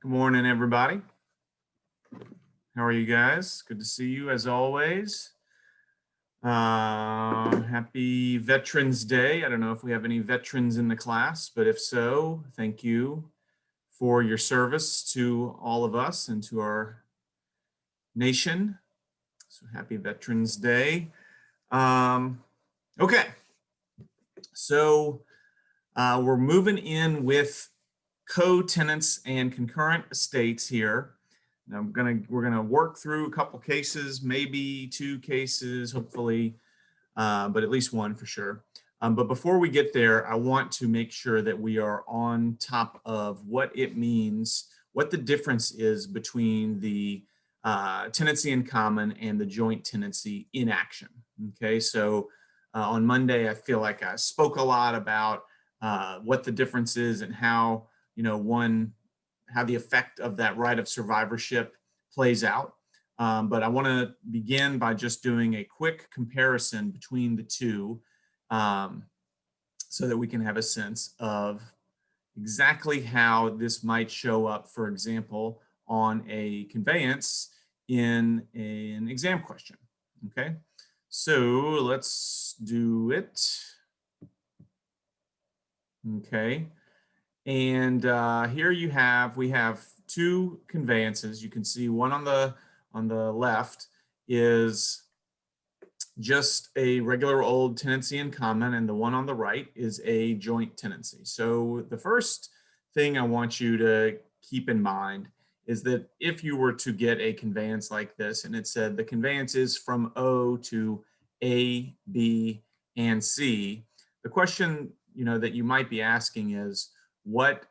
Good morning, everybody. How are you guys? Good to see you as always. Happy Veterans Day. I don't know if we have any veterans in the class, but if so, thank you for your service to all of us and to our nation. So happy Veterans Day. Okay, so we're moving in with co-tenants and concurrent estates here. Now we're gonna work through a couple cases, maybe two cases, hopefully, but at least one for sure. But before we get there, I want to make sure that we are on top of what it means, what the difference is between the tenancy in common and the joint tenancy in action. Okay, so on Monday, I feel like I spoke a lot about what the difference is and how how the effect of that right of survivorship plays out. But I want to begin by just doing a quick comparison between the two so that we can have a sense of exactly how this might show up, for example, on a conveyance in an exam question. Okay, so let's do it. Okay. And here we have two conveyances. You can see one on the left is just a regular old tenancy in common, and the one on the right is a joint tenancy. So the first thing I want you to keep in mind is that if you were to get a conveyance like this and it said the conveyance is from O to A, B, and C, the question that you might be asking is, what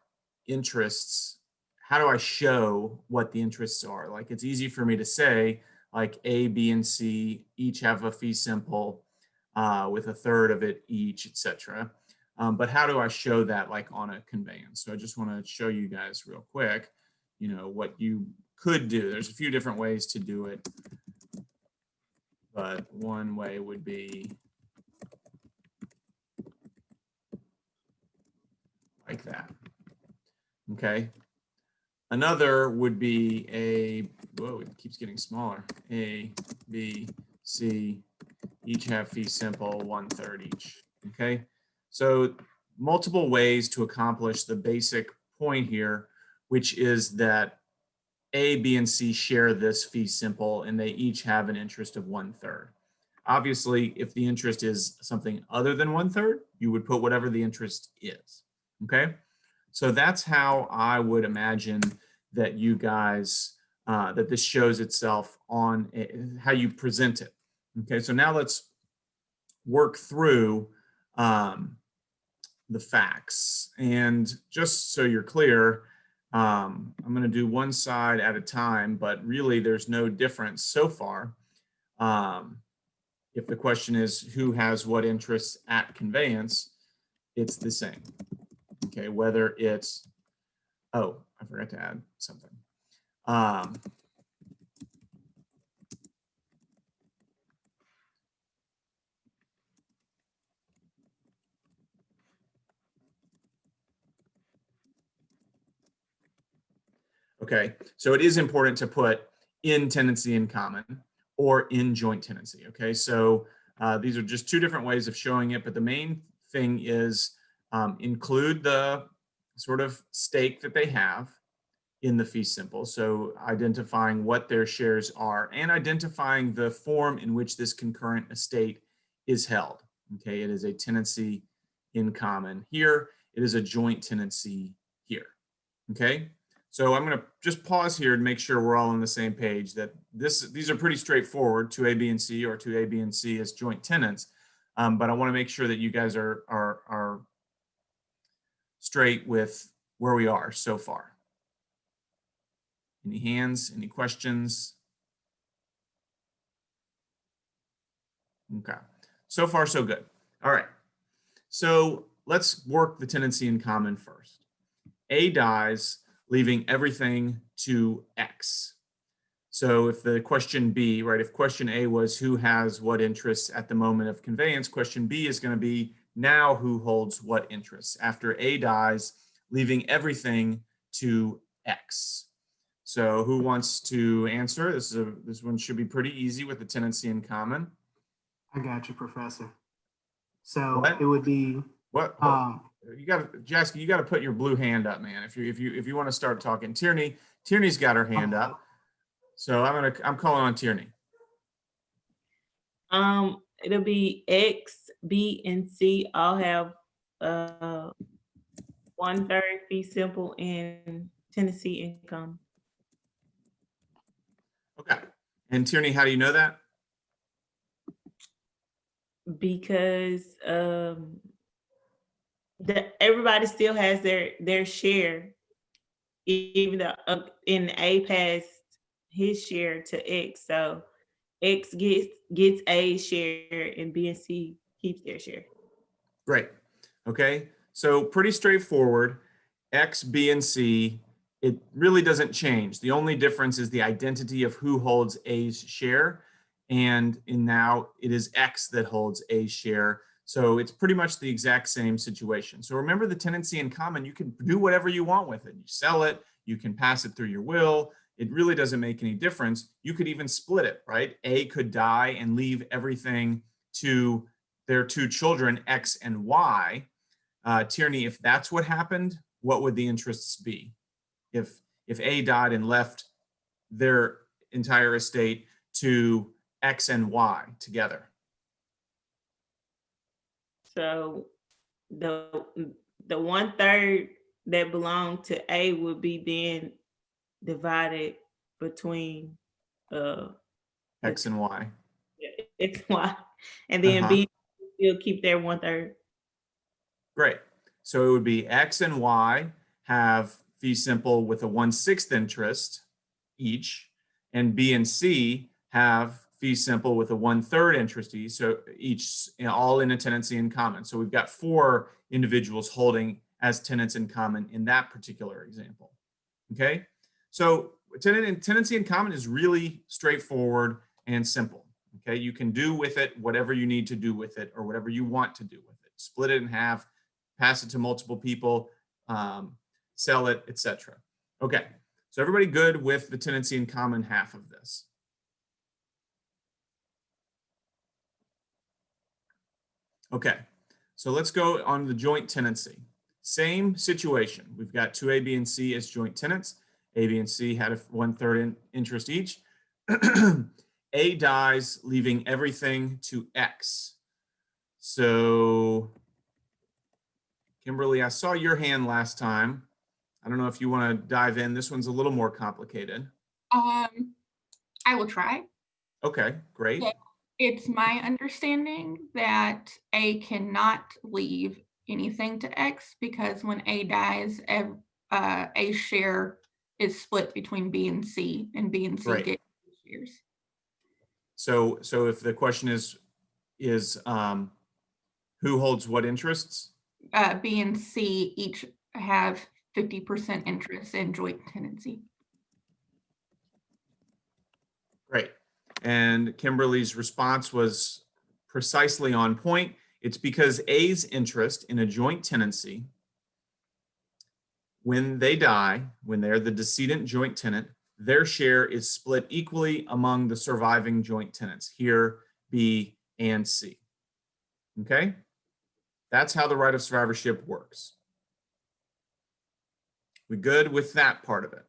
interests, how do I show what the interests are? Like, it's easy for me to say, like, A, B, and C each have a fee simple with a third of it each, etc. But how do I show that, like, on a conveyance? So I just want to show you guys real quick, what you could do. There's a few different ways to do it, but one way would be like that. Okay. Another would be whoa, it keeps getting smaller. A, B, C, each have fee simple, 1/3 each. Okay. So multiple ways to accomplish the basic point here, which is that A, B, and C share this fee simple and they each have an interest of 1/3. Obviously, if the interest is something other than 1/3, you would put whatever the interest is. Okay. So that's how I would imagine that you guys, that this shows itself on how you present it. Okay, so now let's work through the facts. And just so you're clear, I'm going to do one side at a time, but really there's no difference so far. If the question is who has what interests at conveyance, it's the same. Okay, whether it's, oh, I forgot to add something. Okay, so it is important to put in tenancy in common or in joint tenancy. Okay, so these are just two different ways of showing it, but the main thing is include the sort of stake that they have in the fee simple. So identifying what their shares are and identifying the form in which this concurrent estate is held. Okay, it is a tenancy in common here. It is a joint tenancy here. Okay, so I'm going to just pause here and make sure we're all on the same page that these are pretty straightforward, to A, B, and C, or to A, B, and C as joint tenants. But I want to make sure that you guys are straight with where we are so far. Any hands, any questions? Okay, so far so good. All right, so let's work the tenancy in common first. A dies, leaving everything to X. So if the question B, right, if question A was who has what interests at the moment of conveyance, question B is going to be now who holds what interests after A dies, leaving everything to X. So who wants to answer? This one should be pretty easy with the tenancy in common. I got you, Professor. So What? it would be What? You got to, Jasky, you got to put your blue hand up, man. If you want to start talking, Tierney's got her hand up. So I'm calling on Tierney. It'll be X, B, and C all have 1/3 fee simple and tenancy in common. Okay. And Tierney, how do you know that? Because everybody still has their share, even though in A passed his share to X, so X gets A's share and B and C keeps their share. Great. Okay. So pretty straightforward. X, B, and C, it really doesn't change. The only difference is the identity of who holds A's share. And now it is X that holds A's share. So it's pretty much the exact same situation. So remember the tenancy in common, you can do whatever you want with it. You sell it, you can pass it through your will. It really doesn't make any difference. You could even split it, right? A could die and leave everything to their two children, X and Y. Tierney, if that's what happened, what would the interests be? If A died and left their entire estate to X and Y together. So the 1/3 that belonged to A would be then divided between X and Y. X, Y, and then B still keep their 1/3. Great. So it would be X and Y have fee simple with a 1/6 interest each, and B and C have fee simple with a 1/3 interest each. So each, all in a tenancy in common. So we've got 4 individuals holding as tenants in common in that particular example. Okay. So tenancy in common is really straightforward and simple. Okay. You can do with it whatever you need to do with it or whatever you want to do with it. Split it in half, pass it to multiple people, sell it, etc. Okay. So everybody good with the tenancy in common half of this? Okay, so let's go on the joint tenancy. Same situation. We've got 2A, B, and C as joint tenants. A, B, and C had a 1/3 interest each. A dies, leaving everything to X. So, Kimberly, I saw your hand last time. I don't know if you want to dive in. This one's a little more complicated. I will try. Okay, great. Yeah. It's my understanding that A cannot leave anything to X because when A dies, A's share is split between B and C, and B and C Right. get shares. So if the question is who holds what interests? B and C each have 50% interest in joint tenancy. Great. And Kimberly's response was precisely on point. It's because A's interest in a joint tenancy, when they die, when they're the decedent joint tenant, their share is split equally among the surviving joint tenants, here, B and C. Okay? That's how the right of survivorship works. We good with that part of it?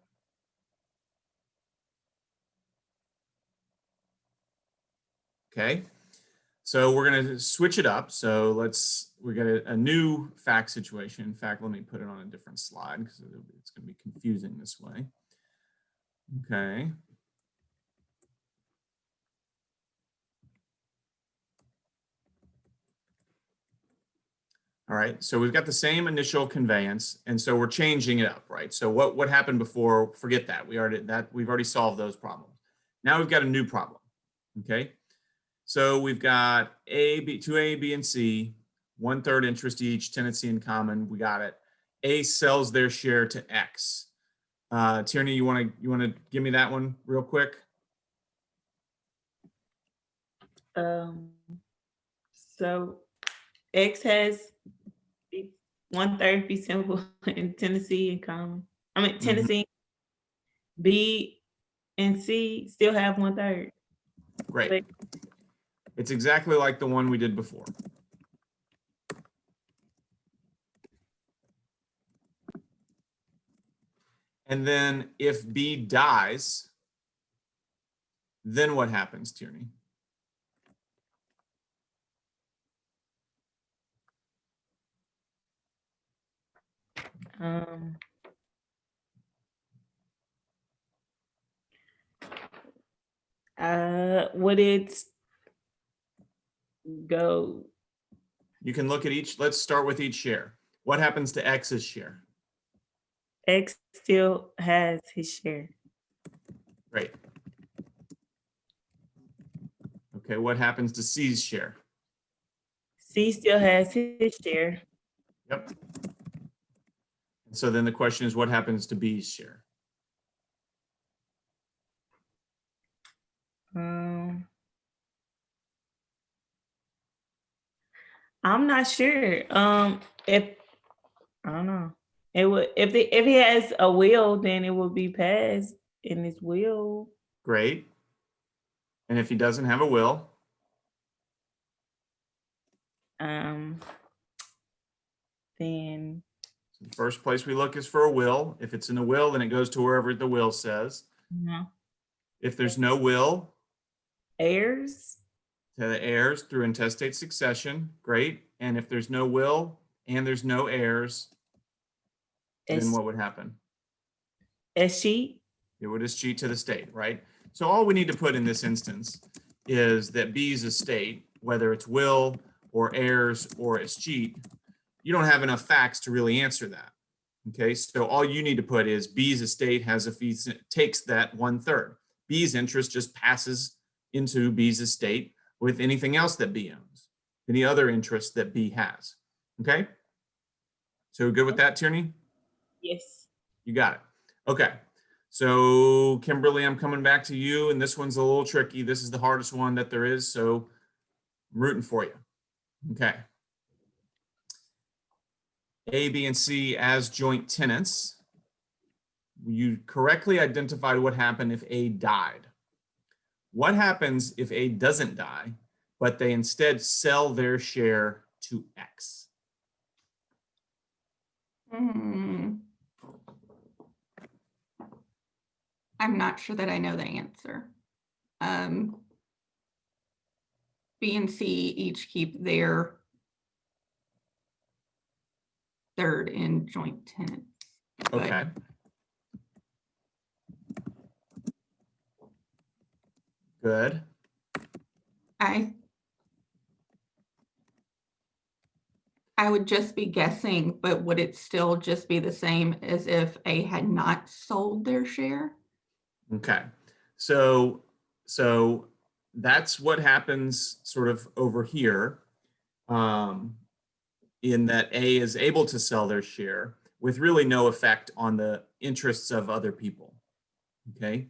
Okay, so we're going to switch it up. So we got a new fact situation. In fact, let me put it on a different slide because it's going to be confusing this way. Okay. All right, so we've got the same initial conveyance, and so we're changing it up, right? So what happened before? Forget that. We've already solved those problems. Now we've got a new problem. Okay. So we've got A, B, 2A, B, and C, 1/3 interest each, tenancy in common. We got it. A sells their share to X. Tierney, you want to give me that one real quick? So X has 1/3 fee simple in tenancy in common. I mean tenancy in B and C still have 1/3. Great. It's exactly like the one we did before. And then if B dies, then what happens, Tierney? Um, would it go? You can look at each, let's start with each share. What happens to X's share? X still has his share. Great. Okay, what happens to C's share? C still has his share. Yep. And so then the question is, what happens to B's share? I'm not sure. If I don't know, it would if he has a will, then it would be passed in his will. Great. And if he doesn't have a will, Then the first place we look is for a will. If it's in a will, then it goes to wherever the will says. no. If there's no will, Heirs. to the heirs through intestate succession. Great. And if there's no will and there's no heirs, then Es- what would happen? Escheat. It would escheat to the state, right? So all we need to put in this instance is that B's estate, whether it's will or heirs or escheat, you don't have enough facts to really answer that. Okay, so all you need to put is B's estate has a fee, takes that 1/3. B's interest just passes into B's estate with anything else that B owns, any other interest that B has. Okay, so good with that, Tierney? Yes. You got it. Okay. So Kimberly, I'm coming back to you, and this one's a little tricky. This is the hardest one that there is, so I'm rooting for you. Okay. A, B, and C as joint tenants. You correctly identified what happened if A died. What happens if A doesn't die, but they instead sell their share to X? I'm not sure that I know the answer. B and C each keep their third in joint tenants. but Okay. Good. I would just be guessing, but would it still just be the same as if A had not sold their share? Okay. So that's what happens sort of over here, in that A is able to sell their share with really no effect on the interests of other people. Okay.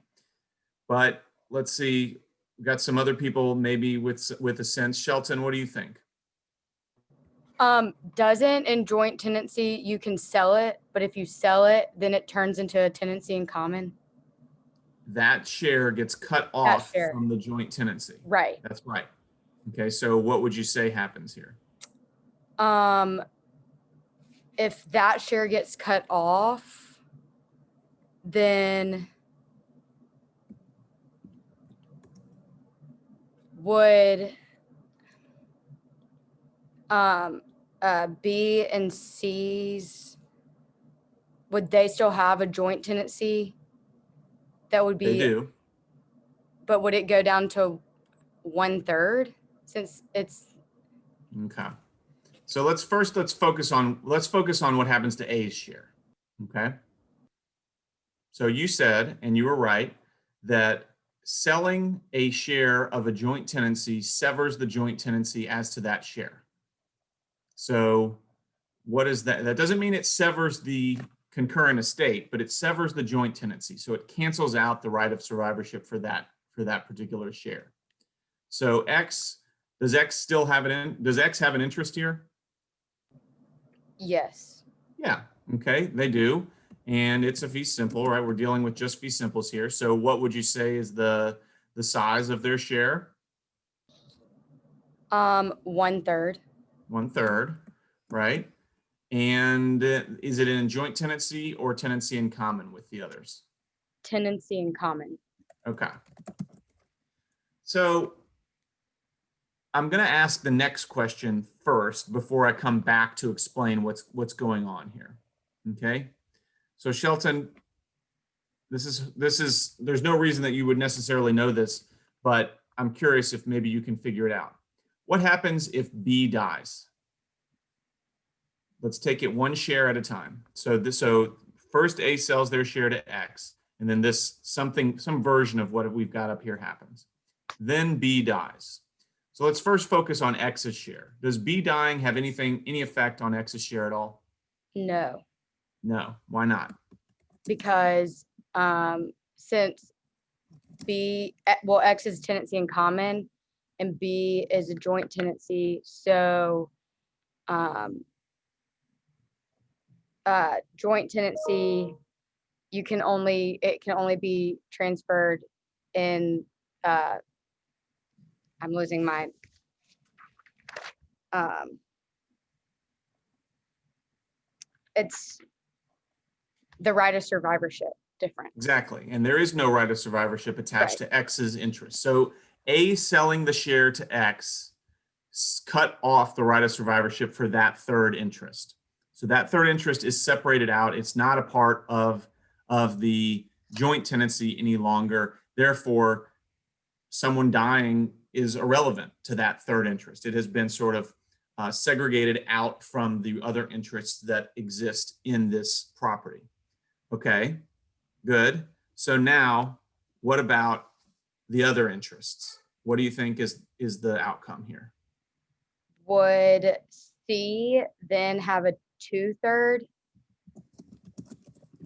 But let's see, we've got some other people maybe with a sense. Shelton, what do you think? Doesn't in joint tenancy, you can sell it, but if you sell it, then it turns into a tenancy in common. That share gets cut off share. from the joint tenancy. Right. That's right. Okay, so what would you say happens here? If that share gets cut off, then would B and C's, would they still have a joint tenancy? That would They be, do. but would it go down to 1/3 since it's, Okay. So let's focus on what happens to A's share. Okay. So you said, and you were right, that selling a share of a joint tenancy severs the joint tenancy as to that share. So what is that? That doesn't mean it severs the concurrent estate, but it severs the joint tenancy. So it cancels out the right of survivorship for that particular share. So does X still have does X have an interest here? yes. Yeah, okay, they do. and it's a fee simple, right? We're dealing with just fee simples here. So what would you say is the size of their share? 1/3. 1/3, right? And is it in joint tenancy or tenancy in common with the others? Tenancy in common. Okay. So I'm going to ask the next question first before I come back to explain what's going on here. Okay. So Shelton, there's no reason that you would necessarily know this, but I'm curious if maybe you can figure it out. What happens if B dies? Let's take it one share at a time. So first A sells their share to X, and then some version of what we've got up here happens. Then B dies. So let's first focus on X's share. Does B dying have any effect on X's share at all? No, No. Why not? because since X is tenancy in common and B is a joint tenancy, so joint tenancy, it can only be transferred in I'm losing my it's the right of survivorship different. Exactly. And there is no right of survivorship attached to X's interest. So A selling the share to X cut off the right of survivorship for that third interest. So that third interest is separated out. It's not a part of the joint tenancy any longer. Therefore, someone dying is irrelevant to that third interest. It has been sort of segregated out from the other interests that exist in this property. Okay, good. So now, what about the other interests? What do you think is the outcome here? Would C then have a 2/3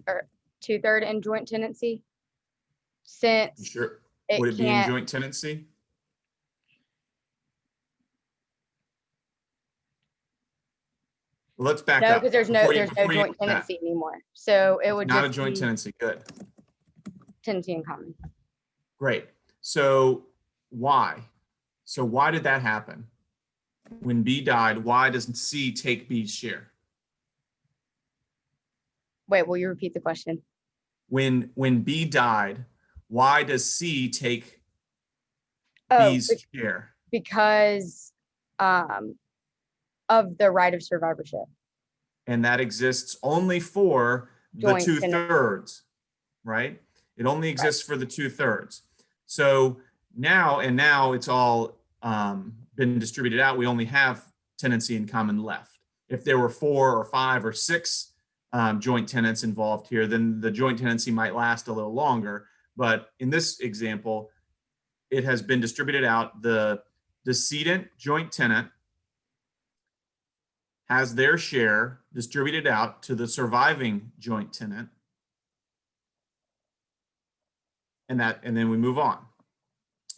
or 2/3 in joint tenancy? Since Sure. it Would it be in can't, joint tenancy? Well, let's back no, up. because there's no Before you joint answer that. tenancy anymore. So it would Not a just joint be tenancy. Good. tenancy in common. Great. So why? So why did that happen? When B died, why doesn't C take B's share? Wait, will you repeat the question? When B died, why does C take Oh, B's share? because of the right of survivorship. And that exists only for the Joint tenancy. 2/3, right? It only exists for the 2/3. So now it's all been distributed out. We only have tenancy in common left. If there were 4 or 5 or 6 joint tenants involved here, then the joint tenancy might last a little longer. But in this example, it has been distributed out. The decedent joint tenant has their share distributed out to the surviving joint tenant. And then we move on.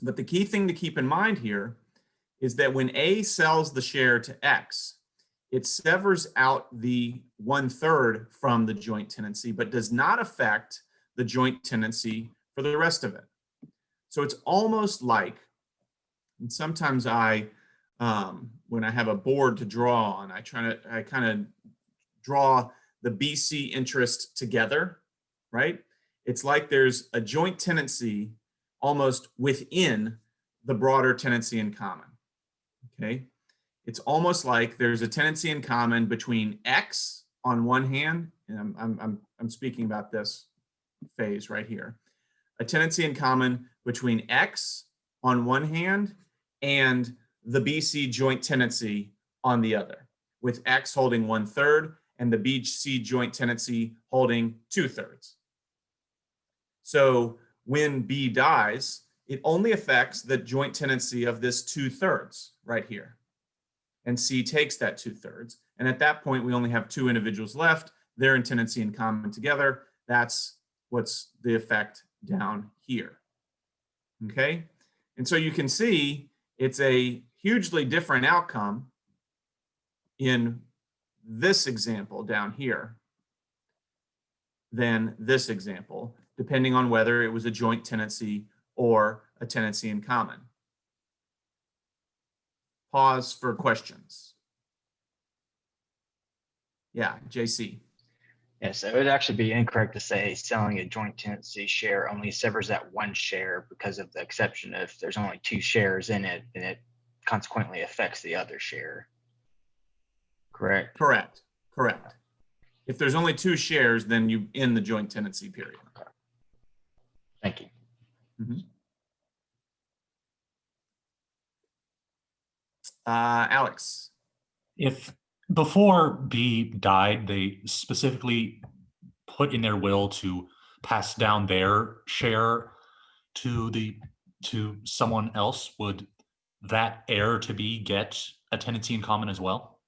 But the key thing to keep in mind here is that when A sells the share to X, it severs out the 1/3 from the joint tenancy, but does not affect the joint tenancy for the rest of it. So it's almost like, and sometimes when I have a board to draw on, I kind of draw the BC interest together, right? It's like there's a joint tenancy almost within the broader tenancy in common. Okay, it's almost like there's a tenancy in common between X on one hand, and I'm speaking about this phase right here, a tenancy in common between X on one hand and the BC joint tenancy on the other, with X holding 1/3 and the BC joint tenancy holding 2/3. So when B dies, it only affects the joint tenancy of this 2/3 right here. And C takes that 2/3. And at that point, we only have 2 individuals left. They're in tenancy in common together. That's what's the effect down here. Okay. And so you can see it's a hugely different outcome in this example down here than this example, depending on whether it was a joint tenancy or a tenancy in common. Pause for questions. Yeah, JC. Yes, it would actually be incorrect to say selling a joint tenancy share only severs that one share because of the exception if there's only two shares in it and it consequently affects the other share. Correct? Correct. Correct. If there's only two shares, then you end the joint tenancy period. Thank you. Alex. If before B died, they specifically put in their will to pass down their share to someone else, would that heir to be get a tenancy in common as well?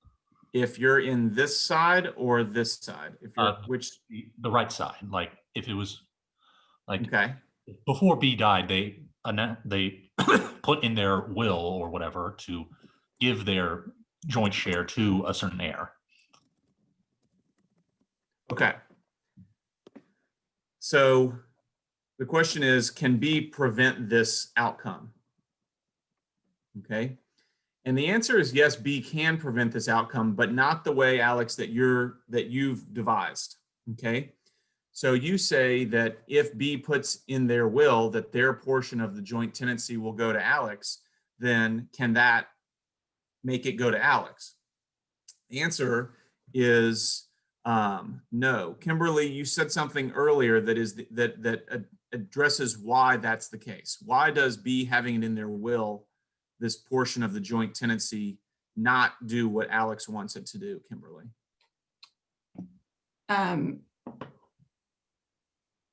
If you're in this side or this side, if you're which, The right side, like if it was like okay. before B died, they put in their will or whatever to give their joint share to a certain heir. Okay. So the question is, can B prevent this outcome? Okay. And the answer is yes, B can prevent this outcome, but not the way, Alex, that you've devised. Okay. So you say that if B puts in their will that their portion of the joint tenancy will go to Alex, then can that make it go to Alex? The answer is no. Kimberly, you said something earlier that addresses why that's the case. Why does B having it in their will, this portion of the joint tenancy, not do what Alex wants it to do, Kimberly?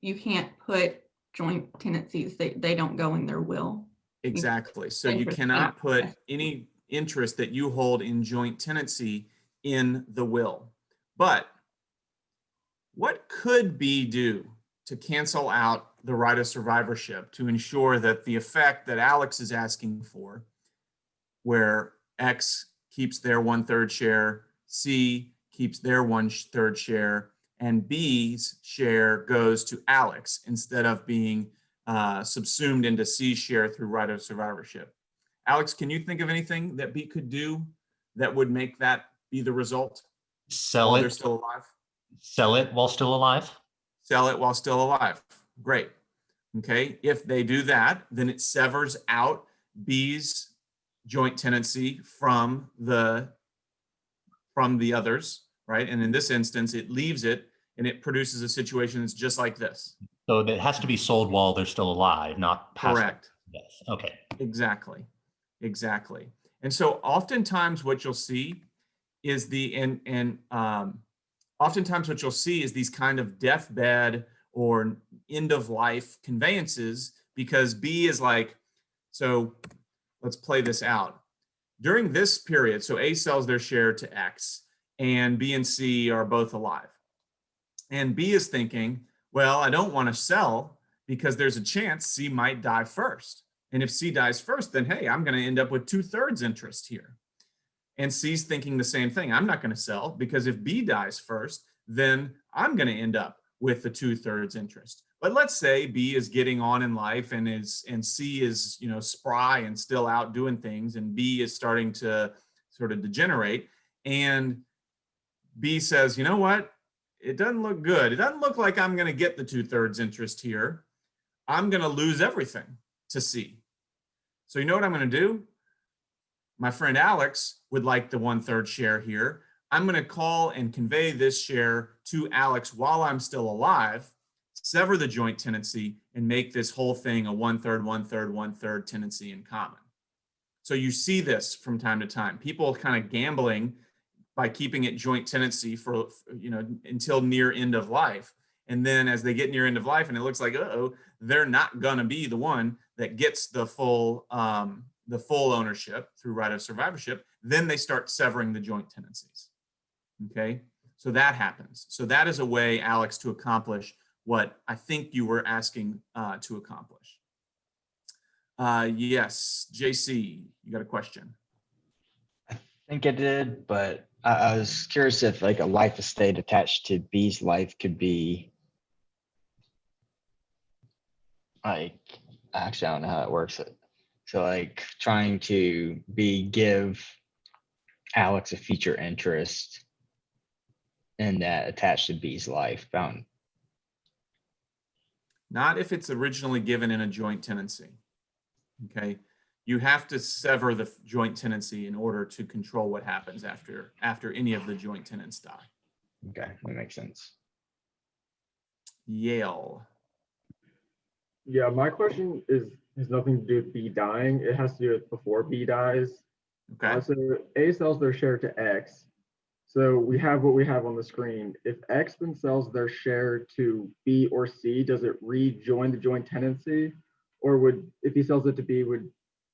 You can't put joint tenancies, they don't go in their will. Exactly. So you cannot put any interest that you hold in joint tenancy in the will. But what could B do to cancel out the right of survivorship to ensure that the effect that Alex is asking for, where X keeps their 1/3 share, C keeps their 1/3 share, and B's share goes to Alex instead of being subsumed into C's share through right of survivorship? Alex, can you think of anything that B could do that would make that be the result? Sell while it. they're still alive? Sell it while still alive. Sell it while still alive. Great. Okay. If they do that, then it severs out B's joint tenancy from the others, right? And in this instance, it leaves it and it produces a situation that's just like this. So it has to be sold while they're still alive, not past. Correct. Yes. Okay. Exactly. Exactly. And so oftentimes what you'll see is oftentimes what you'll see is these kind of deathbed or end of life conveyances, because B is like, so let's play this out. During this period, so A sells their share to X and B and C are both alive. And B is thinking, well, I don't want to sell because there's a chance C might die first. And if C dies first, then hey, I'm going to end up with 2/3 interest here. And C's thinking the same thing. I'm not going to sell because if B dies first, then I'm going to end up with the 2/3 interest. But let's say B is getting on in life and C is, spry and still out doing things, and B is starting to sort of degenerate. And B says, you know what? It doesn't look good. It doesn't look like I'm going to get the 2/3 interest here. I'm going to lose everything to C. So you know what I'm going to do? My friend Alex would like the 1/3 share here. I'm going to call and convey this share to Alex while I'm still alive, sever the joint tenancy, and make this whole thing a 1/3, 1/3, 1/3 tenancy in common. So you see this from time to time. People kind of gambling by keeping it joint tenancy for, until near end of life. And then as they get near end of life and it looks like, they're not going to be the one that gets the full ownership through right of survivorship, then they start severing the joint tenancies. Okay, so that happens. So that is a way, Alex, to accomplish what I think you were asking to accomplish. Yes, JC, you got a question? I think I did, but I was curious if like a life estate attached to B's life could be like, actually, I don't know how it works. So like trying to give Alex a future interest in that attached to B's life bound. Not if it's originally given in a joint tenancy. Okay, you have to sever the joint tenancy in order to control what happens after any of the joint tenants die. Okay, that makes sense. Yale. Yeah, my question has nothing to do with B dying. It has to do with before B dies. Okay. So A sells their share to X. So we have what we have on the screen. If X then sells their share to B or C, does it rejoin the joint tenancy? Or if he sells it to B, would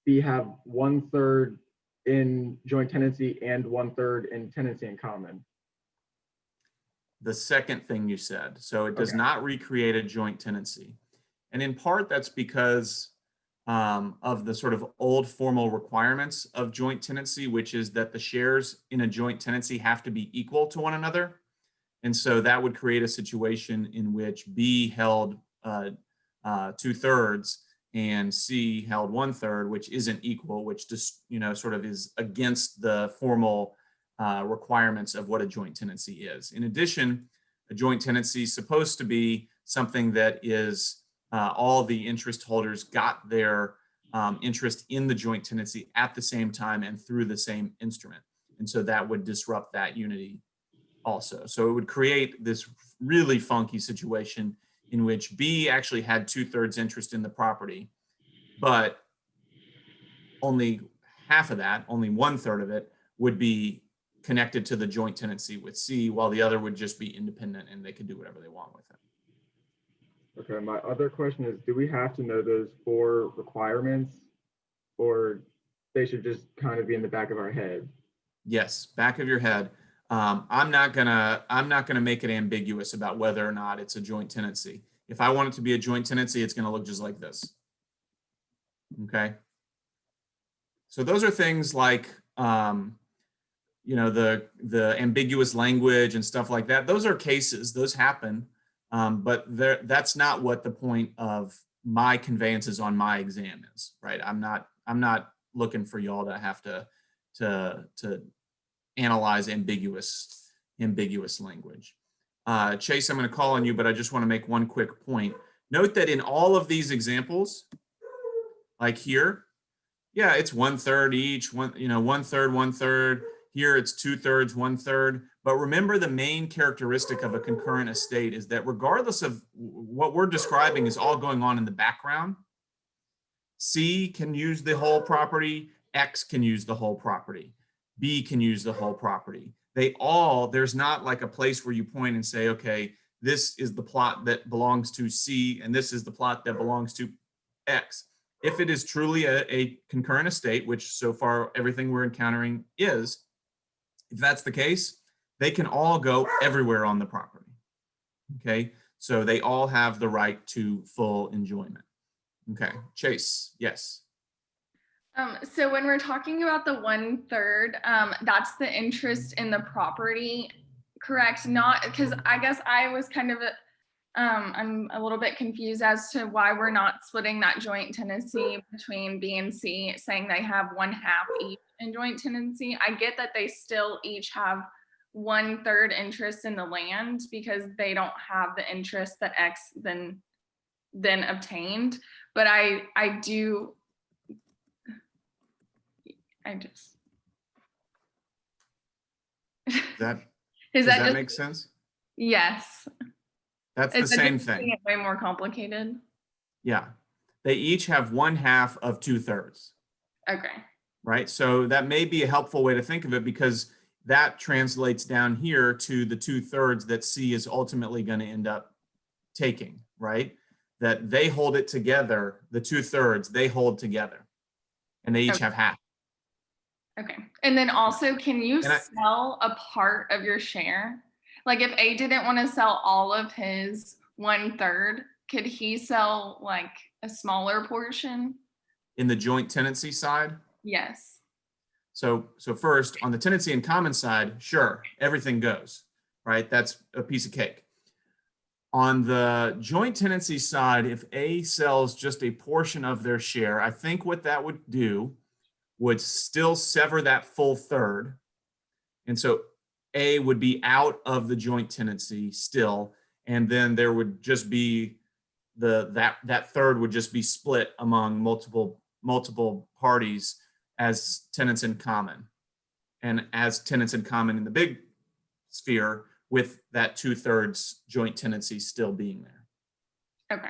B have 1/3 in joint tenancy and 1/3 in tenancy in common? The second thing you said. So it does Okay. not recreate a joint tenancy. And in part, that's because of the sort of old formal requirements of joint tenancy, which is that the shares in a joint tenancy have to be equal to one another. And so that would create a situation in which B held 2/3 and C held 1/3, which isn't equal, which just, sort of is against the formal requirements of what a joint tenancy is. In addition, a joint tenancy is supposed to be something that is all the interest holders got their interest in the joint tenancy at the same time and through the same instrument. And so that would disrupt that unity also. So it would create this really funky situation in which B actually had 2/3 interest in the property, but only half of that, only 1/3 of it would be connected to the joint tenancy with C, while the other would just be independent and they could do whatever they want with it. Okay, my other question is, do we have to know those 4 requirements, or they should just kind of be in the back of our head? Yes, back of your head. I'm not gonna make it ambiguous about whether or not it's a joint tenancy. If I want it to be a joint tenancy, it's gonna look just like this. Okay. So those are things like the ambiguous language and stuff like that. Those are cases, those happen. But that's not what the point of my conveyances on my exam is, right? I'm not looking for y'all to have to analyze ambiguous language. Chase, I'm going to call on you, but I just want to make one quick point. Note that in all of these examples, like here, yeah, it's 1/3 each, 1/3, 1/3. Here it's 2/3, 1/3. But remember, the main characteristic of a concurrent estate is that regardless of what we're describing is all going on in the background, C can use the whole property, X can use the whole property, B can use the whole property. There's not like a place where you point and say, okay, this is the plot that belongs to C and this is the plot that belongs to X. If it is truly a concurrent estate, which so far everything we're encountering is, if that's the case, they can all go everywhere on the property. Okay, so they all have the right to full enjoyment. Okay, Chase, yes. So when we're talking about the 1/3, that's the interest in the property, correct? Not because I guess I was kind of I'm a little bit confused as to why we're not splitting that joint tenancy between B and C, saying they have 1/2 each in joint tenancy. I get that they still each have 1/3 interest in the land because they don't have the interest that X then obtained. But I just Does does that just make sense? yes. That's the Is that same just making thing. it way more complicated? Yeah, they each have 1/2 of 2/3, Okay. right? So that may be a helpful way to think of it because that translates down here to the 2/3 that C is ultimately going to end up taking, right? That they hold it together, the 2/3 they hold together, and they each Okay. have half. Okay. And then also, can you And I- sell a part of your share? Like if A didn't want to sell all of his 1/3, could he sell like a smaller portion? In the joint tenancy side, Yes. so first on the tenancy in common side, sure, everything goes, right? That's a piece of cake. On the joint tenancy side, if A sells just a portion of their share, I think what that would do would still sever that full third. And so A would be out of the joint tenancy still, and then there would just be that third would just be split among multiple parties as tenants in common, and as tenants in common in the big sphere, with that 2/3 joint tenancy still being there. Okay.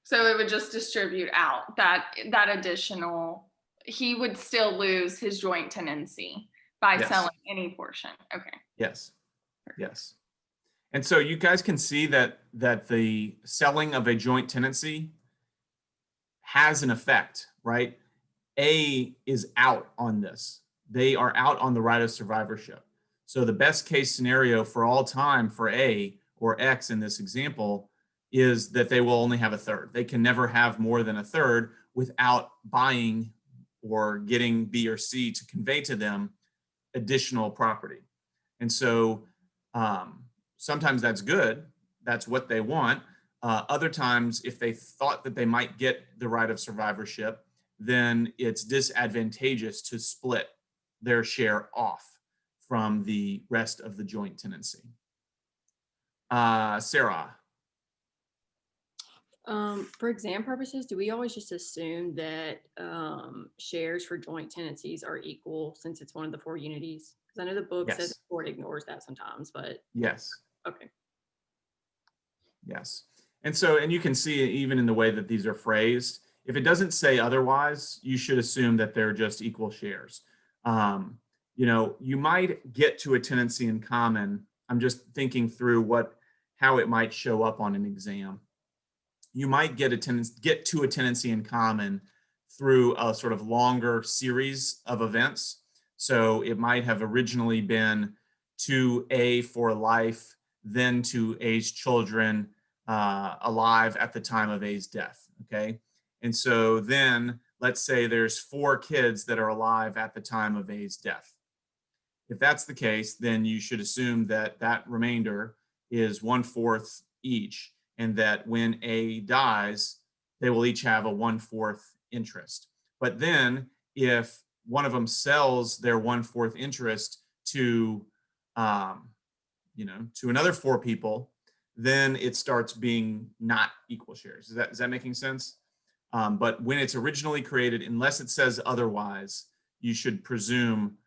So it would just distribute out that additional, he would still lose his joint tenancy by Yes. selling any portion. Okay. Yes, yes. And so you guys can see that the selling of a joint tenancy has an effect, right? A is out on this. They are out on the right of survivorship. So the best case scenario for all time for A or X in this example is that they will only have a third. They can never have more than a third without buying or getting B or C to convey to them additional property. And so sometimes that's good. That's what they want. Other times, if they thought that they might get the right of survivorship, then it's disadvantageous to split their share off from the rest of the joint tenancy. Sarah. For exam purposes, do we always just assume that shares for joint tenancies are equal since it's one of the 4 unities? Because I know the book says Yes. the court ignores that sometimes, but Yes. okay. Yes. And so, and you can see even in the way that these are phrased, if it doesn't say otherwise, you should assume that they're just equal shares. You know, you might get to a tenancy in common. I'm just thinking through how it might show up on an exam. You might get to a tenancy in common through a sort of longer series of events. So it might have originally been to A for life, then to A's children alive at the time of A's death, okay? And so then let's say there's 4 kids that are alive at the time of A's death. If that's the case, then you should assume that that remainder is 1/4 each, and that when A dies, they will each have a 1/4 interest. But then if one of them sells their 1/4 interest to, to another 4 people, then it starts being not equal shares. Is that making sense? But when it's originally created, unless it says otherwise, you should presume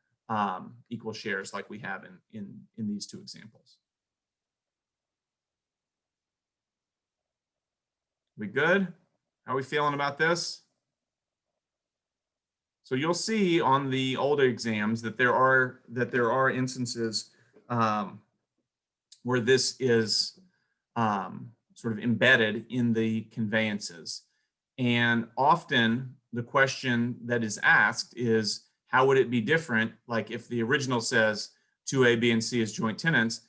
equal shares like we have in these 2 examples. We good? How are we feeling about this? So you'll see on the older exams that there are instances where this is sort of embedded in the conveyances. And often the question that is asked is, how would it be different? Like if the original says 2A, B, and C as joint tenants,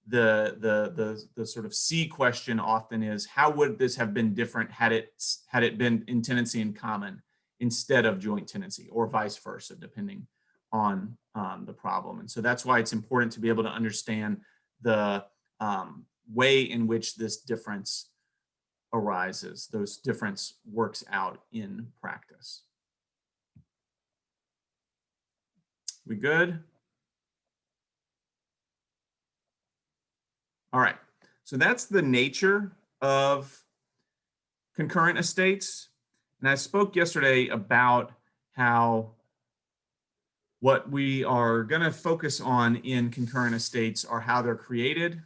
the sort of C question often is, how would this have been different had it been in tenancy in common instead of joint tenancy, or vice versa, depending on the problem. And so that's why it's important to be able to understand the way in which this difference arises, those difference works out in practice. We good? All right, so that's the nature of concurrent estates. And I spoke yesterday about how what we are going to focus on in concurrent estates are how they're created,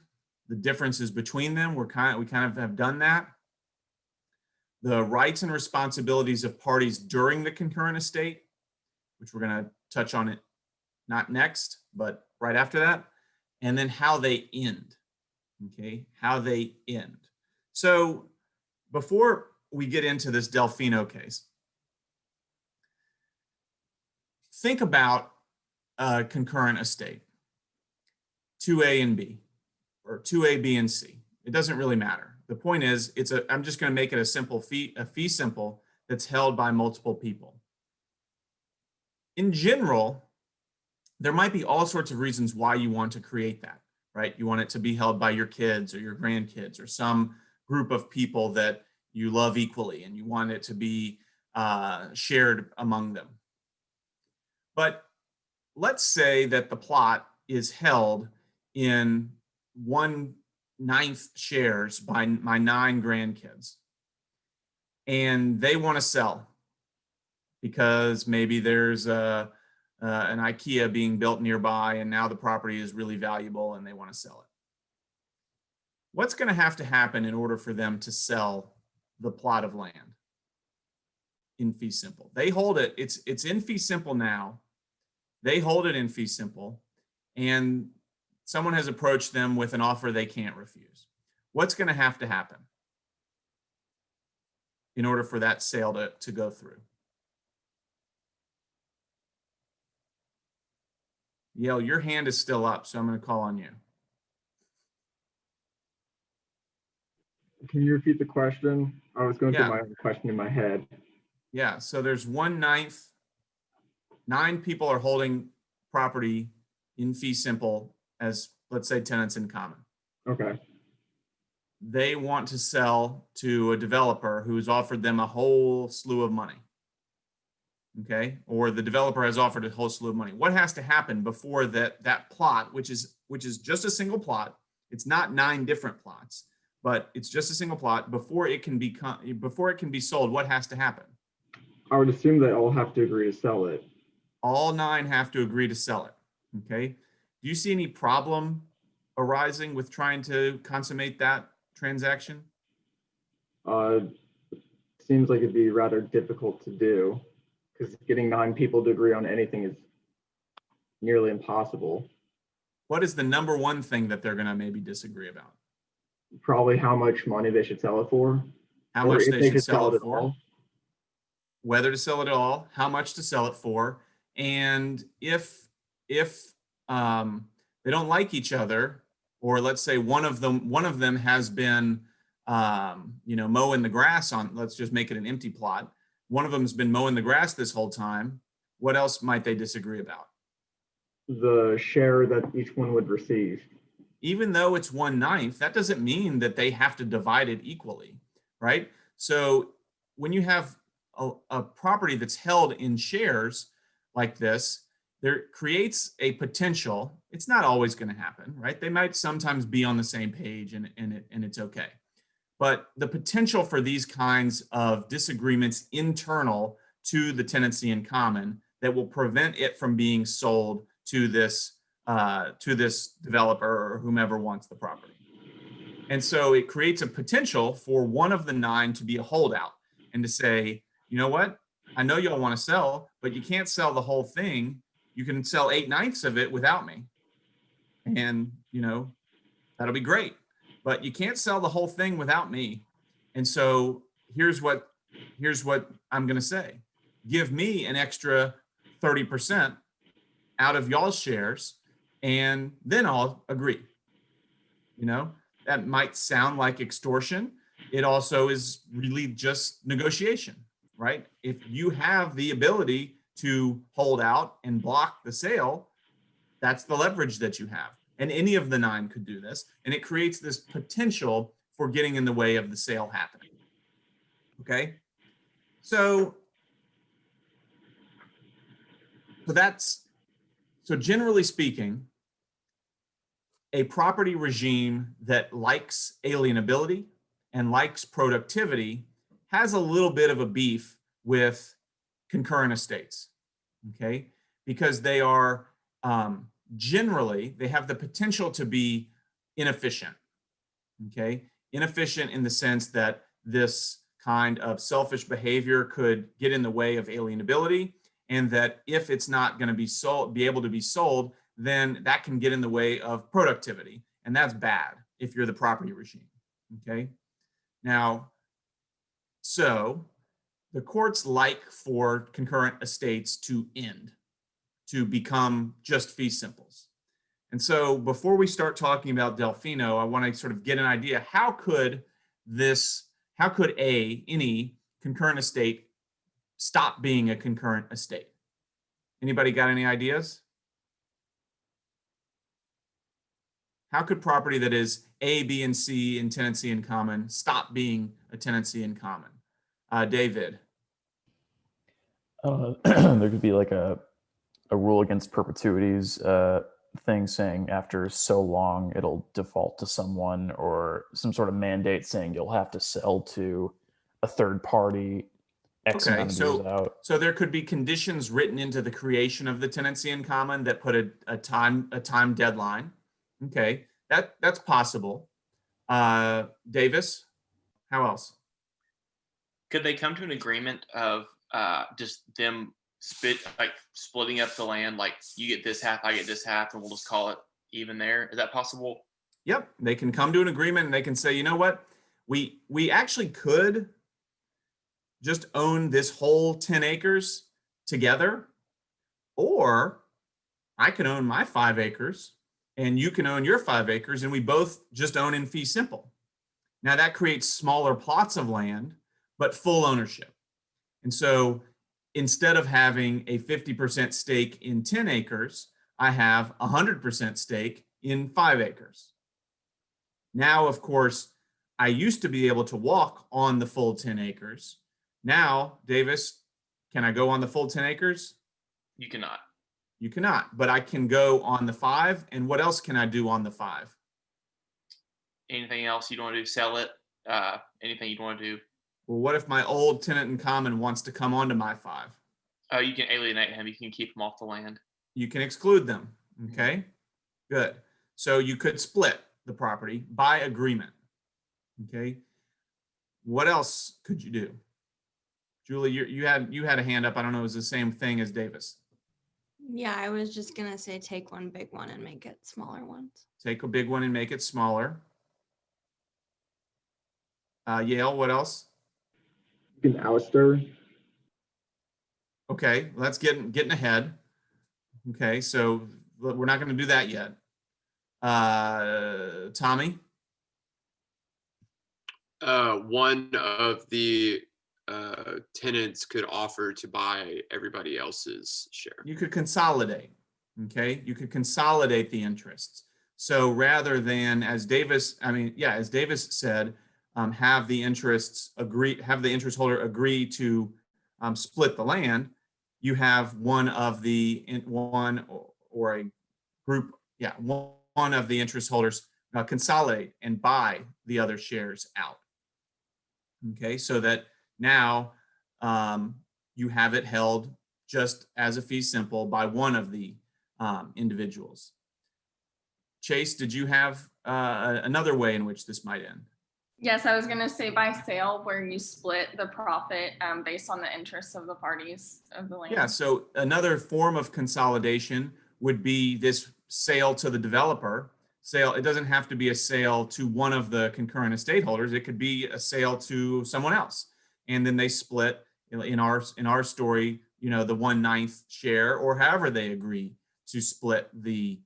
the differences between them. We kind of have done that. The rights and responsibilities of parties during the concurrent estate, which we're going to touch on it not next, but right after that, and then how they end. Okay, how they end. So before we get into this Delfino case, think about a concurrent estate, 2A and B, or 2A, B, and C. It doesn't really matter. The point is, I'm just going to make it a fee simple that's held by multiple people. In general, there might be all sorts of reasons why you want to create that, right? You want it to be held by your kids or your grandkids or some group of people that you love equally and you want it to be shared among them. But let's say that the plot is held in 1/9 shares by my 9 grandkids, and they want to sell because maybe there's an IKEA being built nearby, and now the property is really valuable and they want to sell it. What's going to happen in order for them to sell the plot of land in fee simple? They hold it, it's in fee simple now. They hold it in fee simple, and someone has approached them with an offer they can't refuse. What's going to happen in order for that sale to go through? Yale, your hand is still up, so I'm going to call on you. Can you repeat the question? I was going Yeah. through my own question in my head. Yeah, so there's 1/9. 9 people are holding property in fee simple as, let's say, tenants in common. Okay. They want to sell to a developer who's offered them a whole slew of money. Okay, or the developer has offered a whole slew of money. What has to happen before that plot, which is just a single plot? It's not 9 different plots, but it's just a single plot. Before it can be sold, what has to happen? I would assume they all have to agree to sell it. All 9 have to agree to sell it. Okay. Do you see any problem arising with trying to consummate that transaction? Seems like it'd be rather difficult to do because getting 9 people to agree on anything is nearly impossible. What is the number one thing that they're going to maybe disagree about? Probably how much money they should sell it for. How or much if they should could sell it at for? all. Whether to sell it at all, how much to sell it for, and if they don't like each other, or let's say one of them has been mowing the grass on, let's just make it an empty plot. One of them has been mowing the grass this whole time. What else might they disagree about? The share that each one would receive. Even though it's 1/9, that doesn't mean that they have to divide it equally, right? So when you have a property that's held in shares like this, there creates a potential. It's not always going to happen, right? They might sometimes be on the same page and it's okay. But the potential for these kinds of disagreements internal to the tenancy in common that will prevent it from being sold to this developer or whomever wants the property. And so it creates a potential for one of the 9 to be a holdout and to say, you know what? I know y'all want to sell, but you can't sell the whole thing. You can sell 8/9 of it without me. And, that'll be great. But you can't sell the whole thing without me. And so here's what I'm going to say. Give me an extra 30% out of y'all's shares, and then I'll agree. That might sound like extortion. It also is really just negotiation, right? If you have the ability to hold out and block the sale, that's the leverage that you have. And any of the 9 could do this. And it creates this potential for getting in the way of the sale happening. Okay. So generally speaking, a property regime that likes alienability and likes productivity has a little bit of a beef with concurrent estates, okay? Because they are generally, they have the potential to be inefficient, okay? Inefficient in the sense that this kind of selfish behavior could get in the way of alienability, and that if it's not going to be able to be sold, then that can get in the way of productivity. And that's bad if you're the property regime, okay? Now, so the courts like for concurrent estates to end, to become just fee simples. And so before we start talking about Delfino, I want to sort of get an idea, how could any concurrent estate stop being a concurrent estate? Anybody got any ideas? how could property that is A, B, and C in tenancy in common stop being a tenancy in common? David. There could be like a rule against perpetuities thing saying after so long it'll default to someone, or some sort of mandate saying you'll have to sell to a third party X Okay, amount of years out. so there could be conditions written into the creation of the tenancy in common that put a time deadline. Okay, that's possible. Davis, how else? Could they come to an agreement of just them splitting up the land, like you get this half, I get this half, and we'll just call it even there? Is that possible? Yep, they can come to an agreement and they can say, you know what, we actually could just own this whole 10 acres together, or I can own my 5 acres and you can own your 5 acres, and we both just own in fee simple. Now that creates smaller plots of land, but full ownership. And so instead of having a 50% stake in 10 acres, I have 100% stake in 5 acres. Now, of course, I used to be able to walk on the full 10 acres. Now, Davis, can I go on the full 10 acres? You cannot. You cannot, but I can go on the 5. And what else can I do on the 5? Anything else you'd want to do? Sell it? Anything you'd want to do? Well, what if my old tenant in common wants to come onto my 5? You can alienate him. You can keep him off the land. You can exclude them. Okay, good. So you could split the property by agreement. Okay, what else could you do? Julie, you had a hand up. I don't know, it was the same thing as Davis. Yeah, I was just gonna say take one big one and make it smaller ones. Take a big one and make it smaller. Yale, what else? You can ouster. Okay, let's getting ahead. Okay, so we're not going to do that yet. Tommy? One of the tenants could offer to buy everybody else's share. You could consolidate. Okay, you could consolidate the interests. So rather than, as Davis said, have the interest holder agree to split the land, you have one of the interest holders consolidate and buy the other shares out. Okay, so that now you have it held just as a fee simple by one of the individuals. Chase, did you have another way in which this might end? Yes, I was going to say by sale, where you split the profit based on the interests of the parties of the land. Yeah, so another form of consolidation would be this sale to the developer. Sale, it doesn't have to be a sale to one of the concurrent estate holders. It could be a sale to someone else. And then they split, in our story, the 1/9 share, or however they agree to split the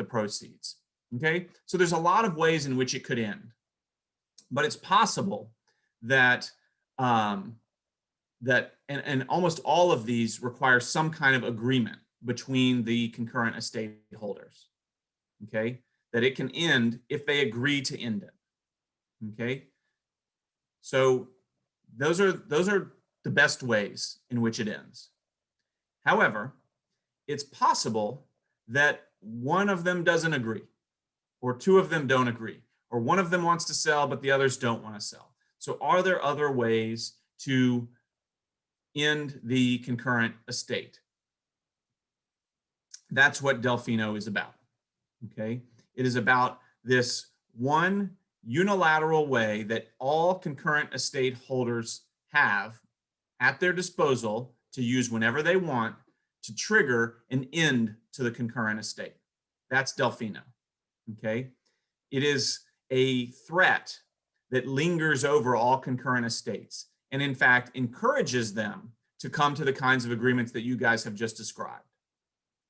proceeds. Okay, so there's a lot of ways in which it could end. But it's possible that and almost all of these require some kind of agreement between the concurrent estate holders. Okay, that it can end if they agree to end it. Okay, so those are the best ways in which it ends. However, it's possible that one of them doesn't agree, or two of them don't agree, or one of them wants to sell, but the others don't want to sell. So are there other ways to end the concurrent estate? That's what Delfino is about, okay? It is about this one unilateral way that all concurrent estate holders have at their disposal to use whenever they want to trigger an end to the concurrent estate. That's Delfino, okay? It is a threat that lingers over all concurrent estates, and in fact encourages them to come to the kinds of agreements that you guys have just described.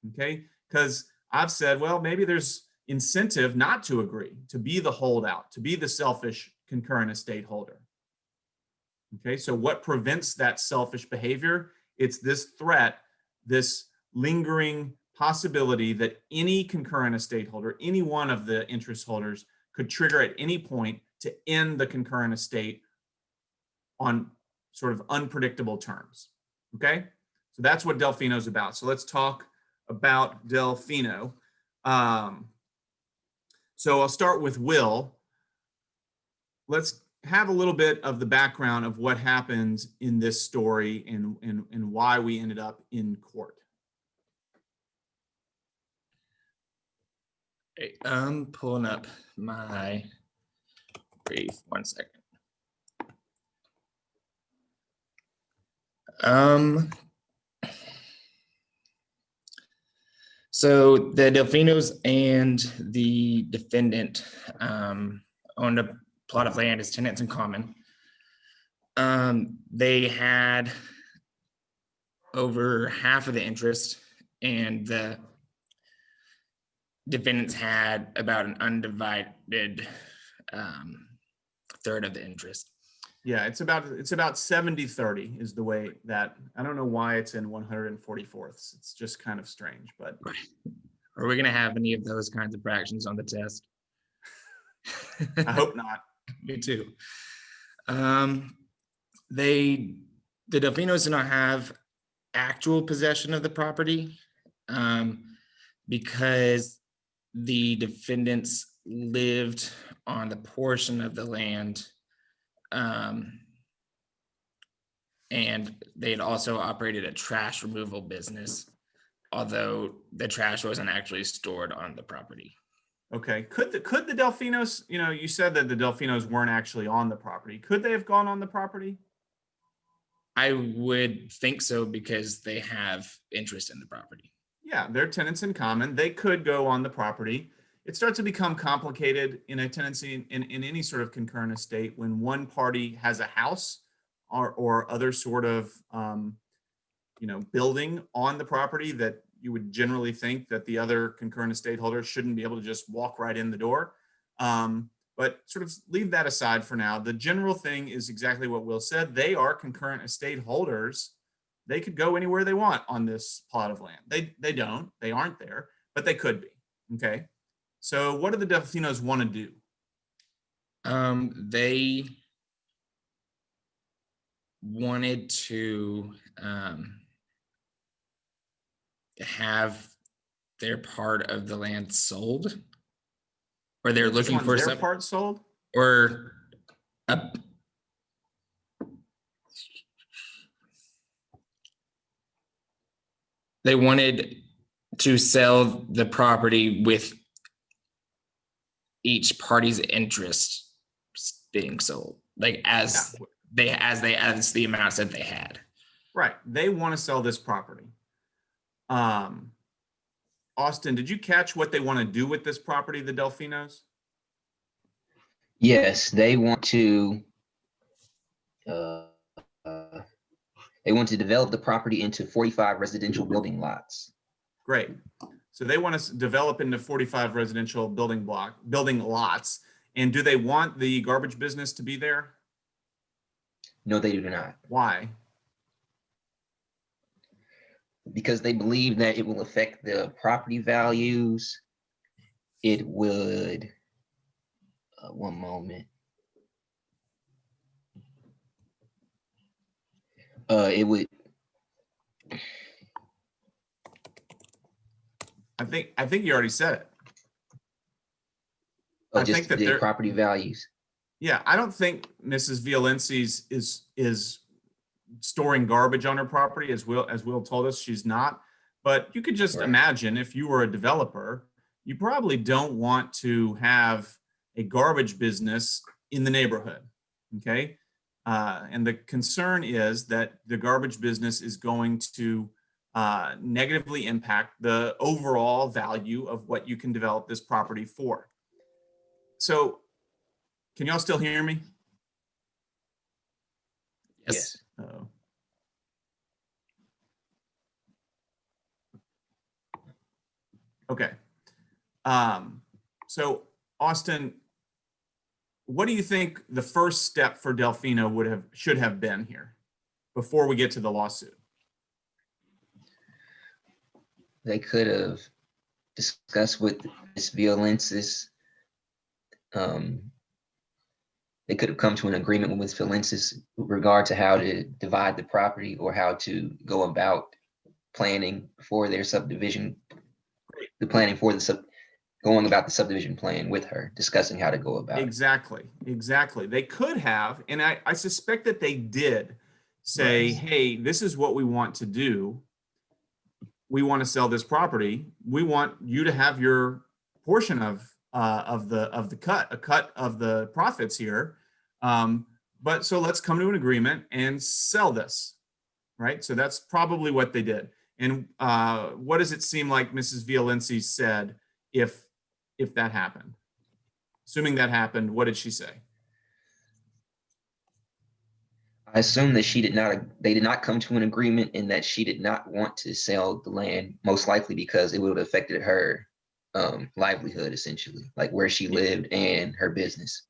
Okay, because I've said, well, maybe there's incentive not to agree, to be the holdout, to be the selfish concurrent estate holder. Okay, so what prevents that selfish behavior? It's this threat, this lingering possibility that any concurrent estate holder, any one of the interest holders, could trigger at any point to end the concurrent estate on sort of unpredictable terms. Okay, so that's what Delfino's about. So let's talk about Delfino. So I'll start with Will. Let's have a little bit of the background of what happens in this story and why we ended up in court. Okay, I'm pulling up my brief. 1 second. So the Delfinos and the defendant owned a plot of land as tenants in common. They had over half of the interest, and the defendants had about an undivided third of the interest. Yeah, it's about 70-30 is the way that, I don't know why it's in 144ths. It's just kind of strange, but. Are we gonna have any of those kinds of fractions on the test? I hope not. Me too. The Delfinos do not have actual possession of the property because the defendants lived on the portion of the land, and they had also operated a trash removal business, although the trash wasn't actually stored on the property. Okay, could the Delfinos, you said that the Delfinos weren't actually on the property. Could they have gone on the property? I would think so because they have interest in the property. Yeah, they're tenants in common. They could go on the property. It starts to become complicated in a tenancy in any sort of concurrent estate when one party has a house or other sort of building on the property that you would generally think that the other concurrent estate holder shouldn't be able to just walk right in the door. But sort of leave that aside for now. The general thing is exactly what Will said. They are concurrent estate holders. They could go anywhere they want on this plot of land. They don't, they aren't there, but they could be, okay? So what do the Delfinos want to do? They wanted to have their part of the land sold, or they're looking for their part sold, or they wanted to sell the property with each party's interest being sold, like as the amounts that they had. Right, they want to sell this property. Austin, did you catch what they want to do with this property, the Delfinos? Yes, they want to develop the property into 45 residential building lots. Great. So they want to develop into 45 residential building lots. And do they want the garbage business to be there? No, they do not. Why? Because they believe that it will affect the property values. It would, one moment. It would. I think you already said it. I think that the property values. Yeah, I don't think Mrs. Violences is storing garbage on her property, as Will told us. She's not. But you could just imagine if you were a developer, you probably don't want to have a garbage business in the neighborhood. Okay. And the concern is that the garbage business is going to negatively impact the overall value of what you can develop this property for. So can y'all still hear me? Yes. Uh-oh. Okay. So Austin, what do you think the first step for Delfino should have been here before we get to the lawsuit? they could have discussed with Ms. Violensis. They could have come to an agreement with Ms. Violensis with regard to how to divide the property or how to go about planning for their subdivision, going about the subdivision plan with her, discussing how to go about it. Exactly. They could have, and I suspect that they did say, Right. hey, this is what we want to do. We want to sell this property. We want you to have your portion of the cut, a cut of the profits here. But so let's come to an agreement and sell this, right? So that's probably what they did. And what does it seem like Mrs. Violensi said if that happened? Assuming that happened, what did she say? I assume that they did not come to an agreement and that she did not want to sell the land, most likely because it would have affected her livelihood, essentially, like where she lived and her business.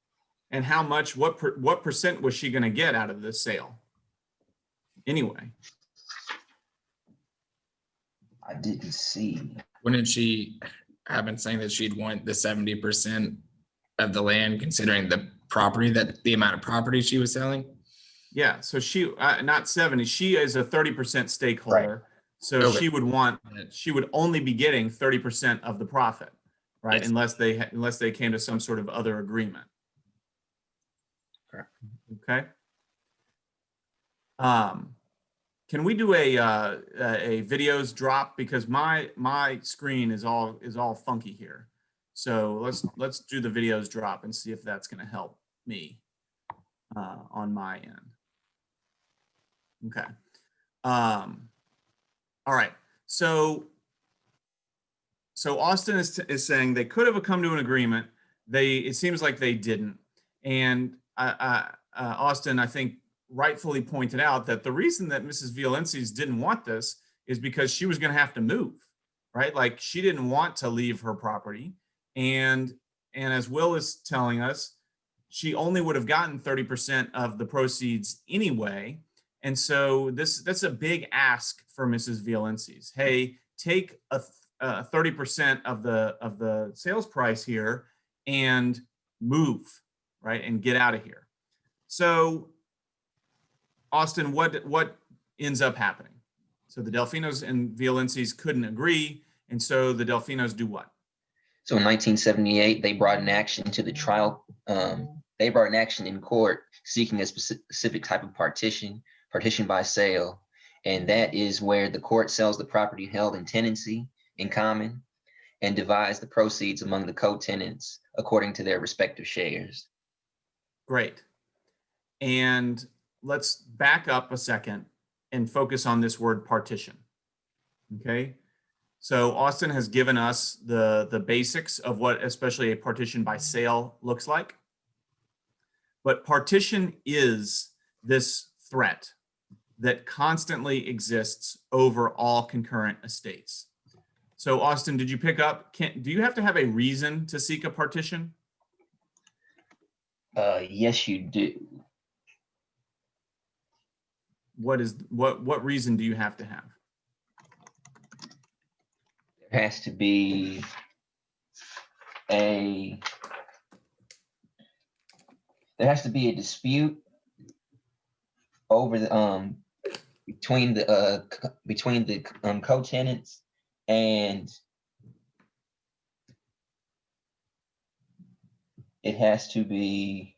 And how much, what percent was she going to get out of this sale? Anyway. I didn't see. Wouldn't she have been saying that she'd want the 70% of the land, considering the amount of property she was selling? Yeah, so she, not 70, she is a 30% stakeholder. Right. So Okay. she would only be getting 30% of the profit, right? Yes. Unless they came to some sort of other agreement. Okay. Can we do a videos drop, because my screen is all funky here. So let's do the videos drop and see if that's going to help me on my end. Okay. All right. So Austin is saying they could have come to an agreement. It seems like they didn't. And Austin, I think, rightfully pointed out that the reason that Mrs. Violensis didn't want this is because she was going to have to move, right? Like, she didn't want to leave her property. And as Will is telling us, she only would have gotten 30% of the proceeds anyway. And so that's a big ask for Mrs. Violensis. Hey, take a 30% of the sales price here and move, right? And get out of here. So Austin, what ends up happening? So the Delfinos and Violensis couldn't agree. And so the Delfinos do what? So in 1978, they brought an action to the trial. They brought an action in court seeking a specific type of partition by sale. And that is where the court sells the property held in tenancy in common and divides the proceeds among the co-tenants according to their respective shares. Great. And let's back up a second and focus on this word partition. Okay. So Austin has given us the basics of what especially a partition by sale looks like. But partition is this threat that constantly exists over all concurrent estates. So Austin, did you pick up, do you have to have a reason to seek a partition? Yes, you do. What reason do you have to have? There has to be a dispute over the between the co-tenants, and it has to be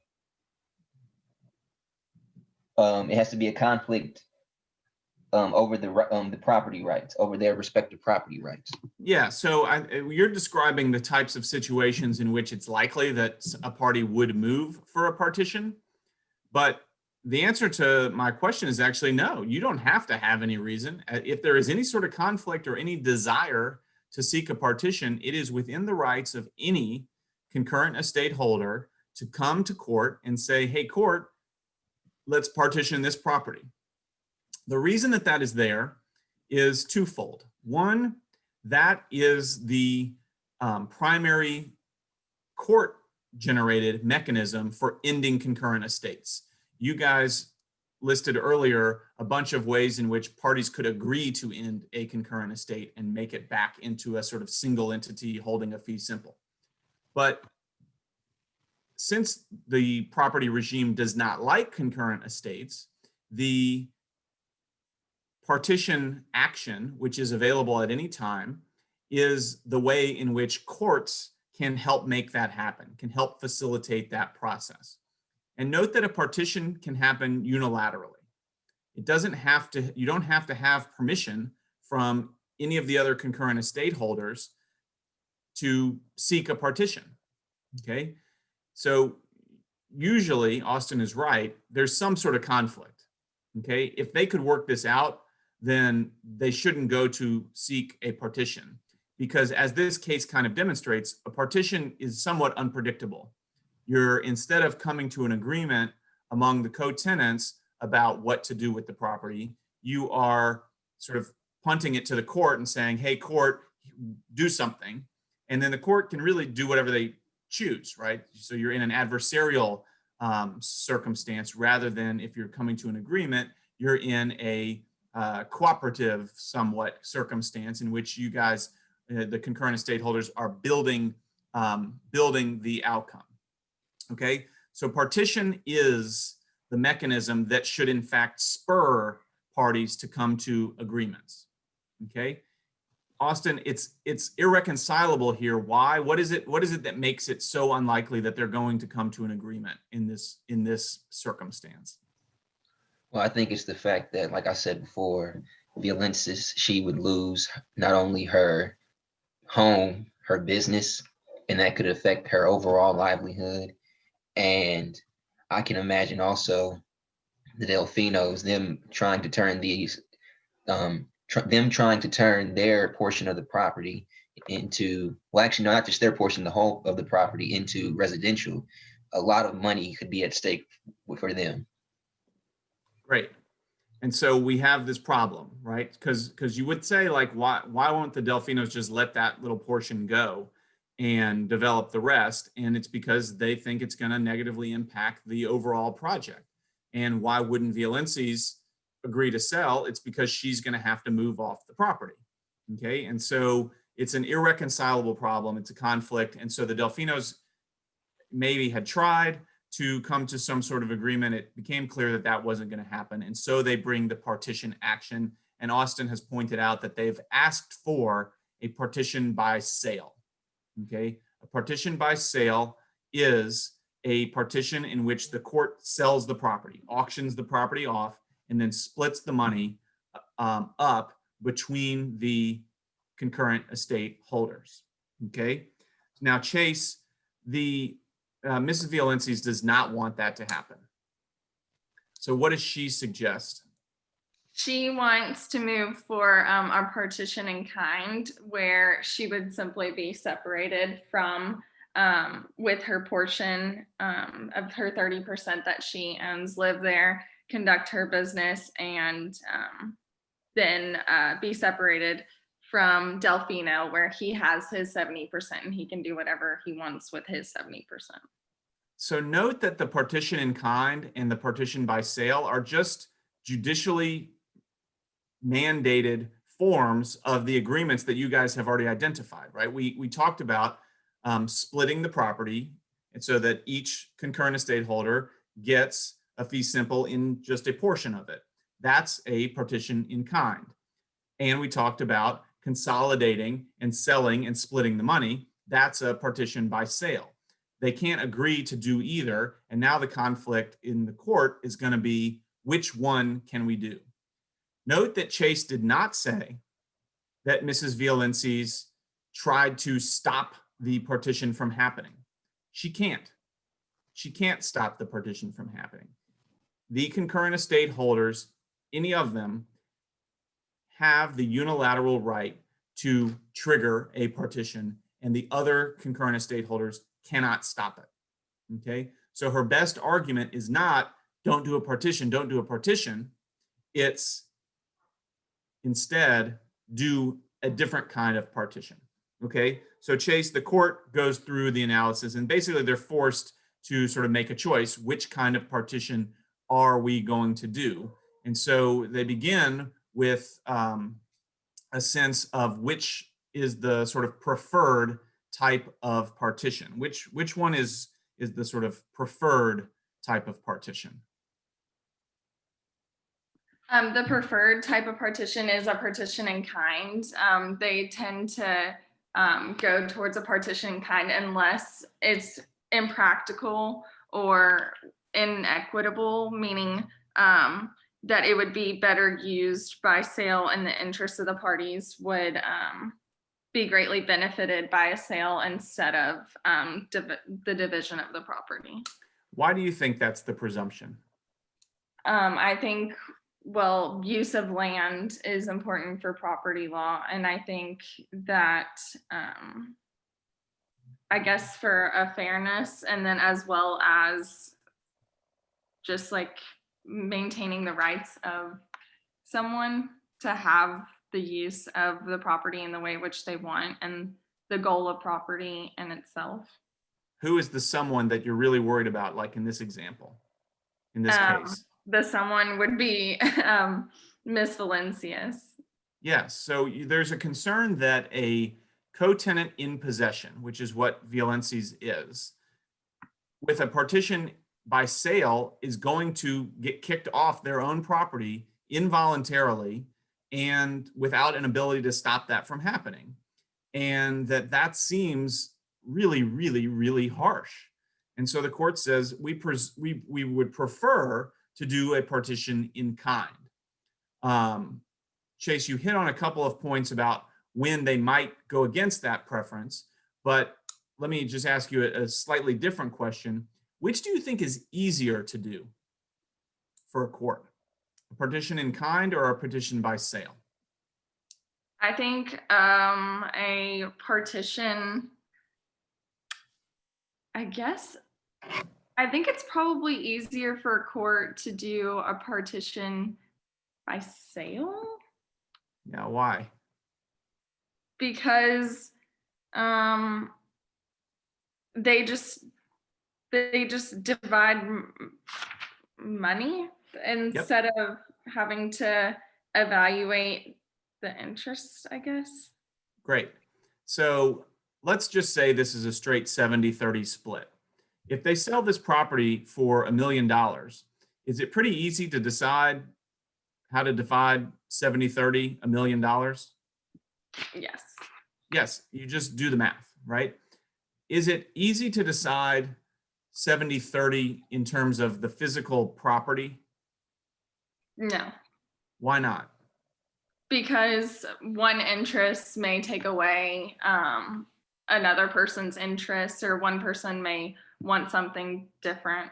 a conflict over the property rights, over their respective property rights. Yeah, so you're describing the types of situations in which it's likely that a party would move for a partition, but the answer to my question is actually no, you don't have to have any reason. If there is any sort of conflict or any desire to seek a partition, it is within the rights of any concurrent estate holder to come to court and say, hey, court, let's partition this property. The reason that is there is twofold. One, that is the primary court-generated mechanism for ending concurrent estates. You guys listed earlier a bunch of ways in which parties could agree to end a concurrent estate and make it back into a sort of single entity holding a fee simple. But since the property regime does not like concurrent estates, the partition action, which is available at any time, is the way in which courts can help make that happen, can help facilitate that process. And note that a partition can happen unilaterally. It doesn't have to, you don't have to have permission from any of the other concurrent estate holders to seek a partition, okay? So usually, Austin is right, there's some sort of conflict, okay? If they could work this out, then they shouldn't go to seek a partition, because as this case kind of demonstrates, a partition is somewhat unpredictable. You're, instead of coming to an agreement among the co-tenants about what to do with the property, you are sort of punting it to the court and saying, hey, court, do something. And then the court can really do whatever they choose, right? So you're in an adversarial circumstance, rather than, if you're coming to an agreement, you're in a cooperative somewhat circumstance in which you guys, the concurrent estate holders, are building the outcome. Okay, so partition is the mechanism that should in fact spur parties to come to agreements. Okay, Austin, it's irreconcilable here. Why? What is it that makes it so unlikely that they're going to come to an agreement in this circumstance? Well, I think it's the fact that, like I said before, Violensis, she would lose not only her home, her business, and that could affect her overall livelihood. And I can imagine also the Delfinos, them trying to turn these, them trying to turn their portion of the property into, well, actually, no, not just their portion, the whole of the property into residential. A lot of money could be at stake for them. Great. And so we have this problem, right? Because you would say, like, why won't the Delfinos just let that little portion go and develop the rest? And it's because they think it's going to negatively impact the overall project. And why wouldn't Violensis agree to sell? It's because she's going to have to move off the property. Okay. And so it's an irreconcilable problem. It's a conflict. And so the Delfinos maybe had tried to come to some sort of agreement. It became clear that that wasn't going to happen. And so they bring the partition action. And Austin has pointed out that they've asked for a partition by sale. Okay, a partition by sale is a partition in which the court sells the property, auctions the property off, and then splits the money up between the concurrent estate holders. Okay, now Chase, the Mrs. Violensis does not want that to happen. So what does she suggest? She wants to move for our partition in kind, where she would simply be separated from, with her portion of her 30% that she owns, live there, conduct her business, and then be separated from Delfino, where he has his 70% and he can do whatever he wants with his 70%. So note that the partition in kind and the partition by sale are just judicially mandated forms of the agreements that you guys have already identified, right? We talked about splitting the property, and so that each concurrent estate holder gets a fee simple in just a portion of it. That's a partition in kind. And we talked about consolidating and selling and splitting the money. That's a partition by sale. They can't agree to do either. And now the conflict in the court is going to be, which one can we do? Note that Chase did not say that Mrs. Violensis tried to stop the partition from happening. She can't. She can't stop the partition from happening. The concurrent estate holders, any of them, have the unilateral right to trigger a partition, and the other concurrent estate holders cannot stop it. Okay, so her best argument is not don't do a partition, don't do a partition. It's instead do a different kind of partition. Okay, so Chase, the court goes through the analysis, and basically they're forced to sort of make a choice. Which kind of partition are we going to do? And so they begin with a sense of which is the sort of preferred type of partition. Which one is the sort of preferred type of partition? The preferred type of partition is a partition in kind. They tend to go towards a partition in kind unless it's impractical or inequitable, meaning that it would be better used by sale and the interests of the parties would be greatly benefited by a sale instead of the division of the property. Why do you think that's the presumption? I think, well, use of land is important for property law. And I think that, I guess for a fairness, and then as well as just like maintaining the rights of someone to have the use of the property in the way which they want and the goal of property in itself. Who is the someone that you're really worried about, like in this example, in this case? The someone would be Miss Valencius. Yes, so there's a concern that a co-tenant in possession, which is what Violences is, with a partition by sale is going to get kicked off their own property involuntarily and without an ability to stop that from happening. And that seems really, really, really harsh. And so the court says we would prefer to do a partition in kind. Chase, you hit on a couple of points about when they might go against that preference, but let me just ask you a slightly different question. Which do you think is easier to do for a court? A partition in kind or a partition by sale? I think a partition, I think it's probably easier for a court to do a partition by sale. Yeah, why? Because they just divide money instead of having to evaluate the interest, I guess. Great. So let's just say this is a straight 70-30 split. If they sell this property for $1 million, is it pretty easy to decide how to divide 70-30, $1 million? Yes. Yes, you just do the math, right? Is it easy to decide 70-30 in terms of the physical property? No. Why not? Because one interest may take away another person's interest, or one person may want something different,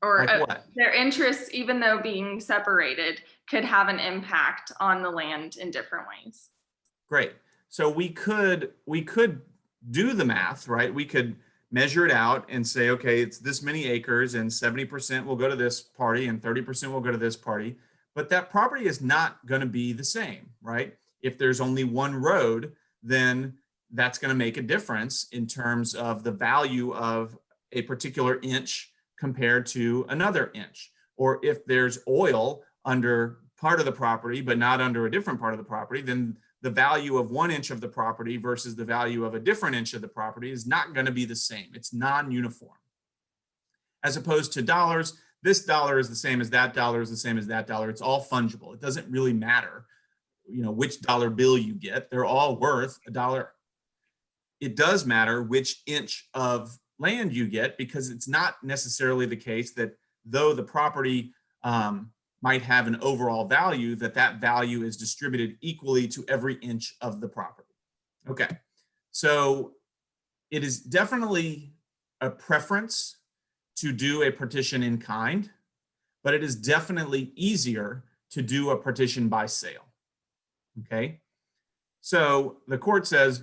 or Like what? their interests, even though being separated, could have an impact on the land in different ways. Great. So we could do the math, right? We could measure it out and say, okay, it's this many acres and 70% will go to this party and 30% will go to this party. But that property is not going to be the same, right? If there's only one road, then that's going to make a difference in terms of the value of a particular inch compared to another inch. Or if there's oil under part of the property, but not under a different part of the property, then the value of 1 inch of the property versus the value of a different inch of the property is not going to be the same. It's non-uniform. As opposed to dollars, this dollar is the same as that dollar is the same as that dollar. It's all fungible. It doesn't really matter, which dollar bill you get. They're all worth $1. It does matter which inch of land you get, because it's not necessarily the case that though the property might have an overall value, that value is distributed equally to every inch of the property. Okay, so it is definitely a preference to do a partition in kind, but it is definitely easier to do a partition by sale. Okay, so the court says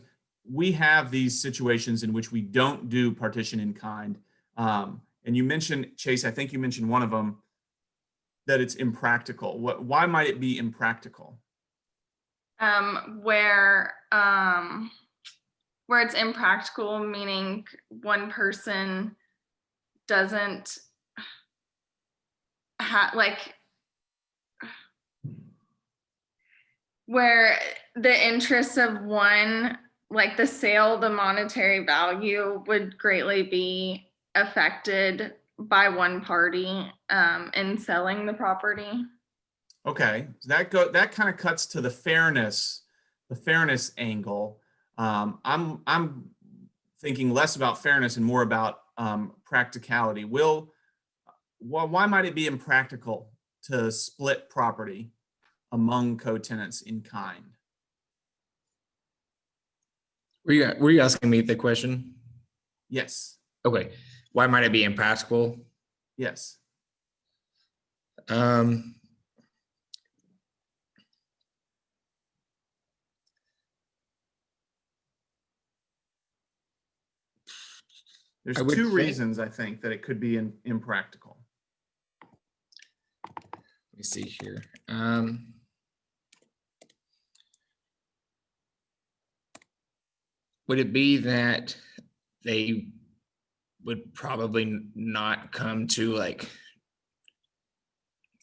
we have these situations in which we don't do partition in kind. And you mentioned, Chase, I think you mentioned one of them, that it's impractical. Why might it be impractical? Where it's impractical, meaning one person doesn't, like where the interests of one, like the sale, the monetary value would greatly be affected by one party in selling the property. Okay, so that kind of cuts to the fairness angle. I'm thinking less about fairness and more about practicality. Why might it be impractical to split property among co-tenants in kind? Were you asking me the question? Yes. Okay. Why might it be impractical? Yes. There's I would two think- reasons I think that it could be impractical. Let me see here. Would it be that they would probably not come to like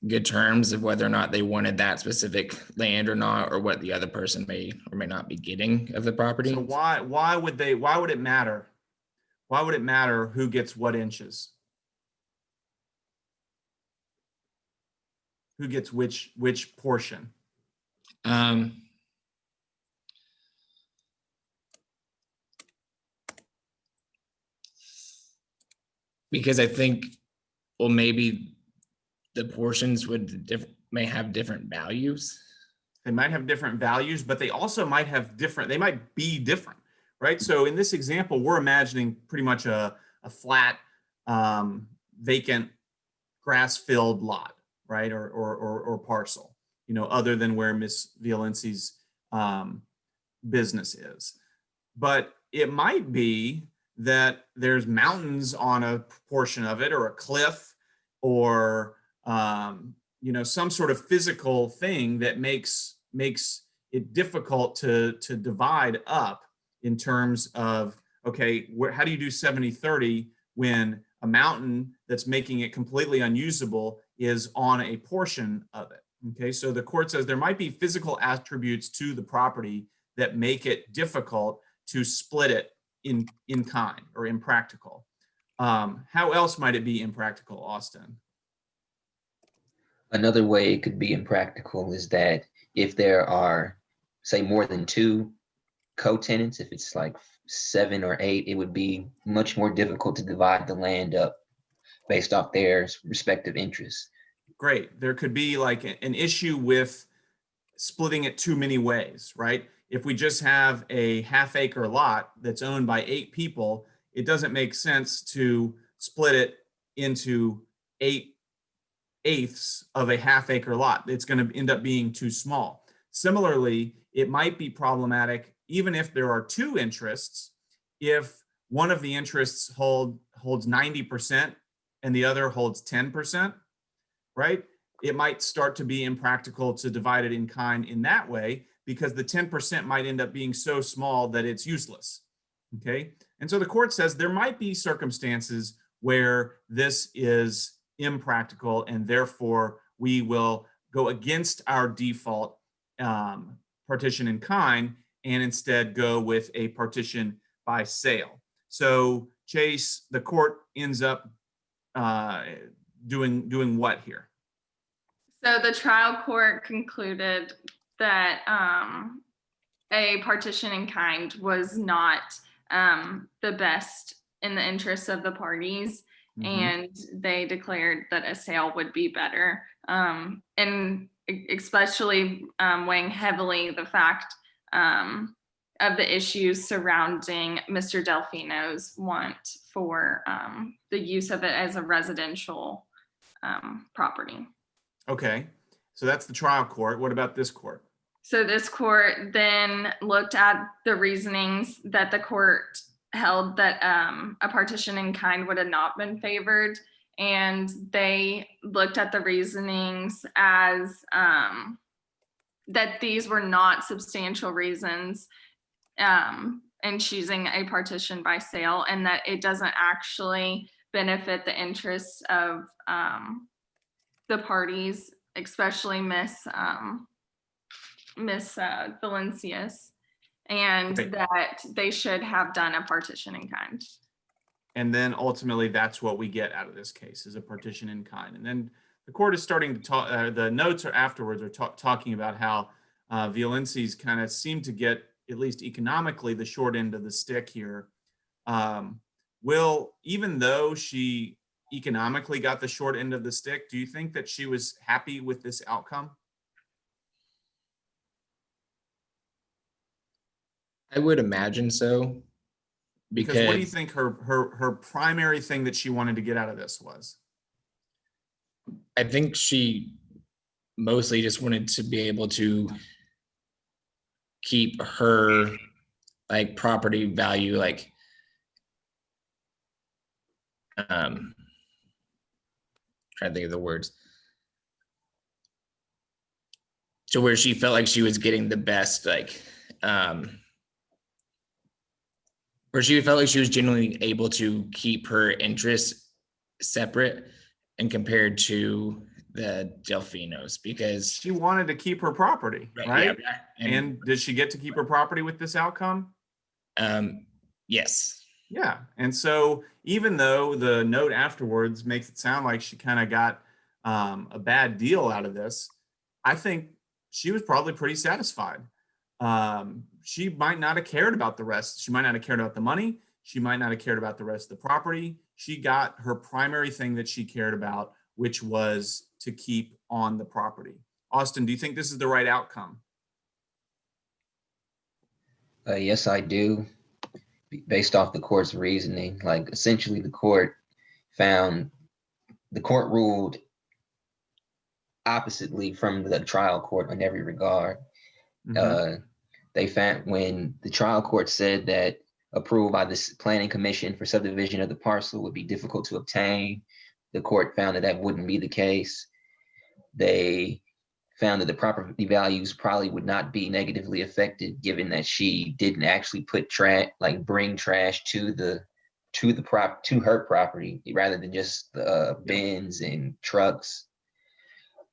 good terms of whether or not they wanted that specific land or not, or what the other person may or may not be getting of the property? So why would it matter? Why would it matter who gets what inches? Who gets which portion? Because I think, well, maybe the portions may have different values. They might have different values, but they also might have they might be different, right? So in this example, we're imagining pretty much a flat, vacant, grass-filled lot, right? Or parcel, other than where Miss Violenci's business is. But it might be that there's mountains on a portion of it, or a cliff, or some sort of physical thing that makes it difficult to divide up in terms of, okay, how do you do 70-30 when a mountain that's making it completely unusable is on a portion of it? Okay, so the court says there might be physical attributes to the property that make it difficult to split it in kind, or impractical. How else might it be impractical, Austin? Another way it could be impractical is that if there are, say, more than 2 co-tenants, if it's like 7 or 8, it would be much more difficult to divide the land up based off their respective interests. Great. There could be like an issue with splitting it too many ways, right? If we just have a half-acre lot that's owned by 8 people, it doesn't make sense to split it into 8/8 of a half-acre lot. It's going to end up being too small. Similarly, it might be problematic even if there are 2 interests. If one of the interests holds 90% and the other holds 10%, right? It might start to be impractical to divide it in kind in that way, because the 10% might end up being so small that it's useless. Okay. And so the court says there might be circumstances where this is impractical, and therefore we will go against our default partition in kind and instead go with a partition by sale. So Chase, the court ends up doing what here? So the trial court concluded that a partition in kind was not the best in the interests of the parties, and they declared that a sale would be better, and especially weighing heavily the fact of the issues surrounding Mr. Delfino's want for the use of it as a residential property. Okay, so that's the trial court. What about this court? So this court then looked at the reasonings that the court held that a partition in kind would have not been favored, and they looked at the reasonings as that these were not substantial reasons in choosing a partition by sale, and that it doesn't actually benefit the interests of the parties, especially Miss Valencius, and Right. that they should have done a partition in kind. And then ultimately, that's what we get out of this case is a partition in kind. And then the court is starting to talk, the notes are afterwards are talking about how Violences kind of seem to get, at least economically, the short end of the stick here. Will, even though she economically got the short end of the stick, do you think that she was happy with this outcome? I would imagine so. Because what do you think her primary thing that she wanted to get out of this was? I think she mostly just wanted to be able to keep her like property value, like trying to think of the words, to where she felt like she was getting the best, like where she felt like she was genuinely able to keep her interests separate and compared to the Delfinos, because she wanted to keep her property, right? Yeah, and did she get to keep her property with this outcome? Yes. Yeah. And so even though the note afterwards makes it sound like she kind of got a bad deal out of this, I think she was probably pretty satisfied. She might not have cared about the rest. She might not have cared about the money. She might not have cared about the rest of the property. She got her primary thing that she cared about, which was to keep on the property. Austin, do you think this is the right outcome? Yes, I do. Based off the court's reasoning, like essentially the court ruled oppositely from the trial court in every regard. They found when the trial court said that approval by the planning commission for subdivision of the parcel would be difficult to obtain, the court found that that wouldn't be the case. They found that the property values probably would not be negatively affected, given that she didn't actually put bring trash to her property rather than just bins and trucks.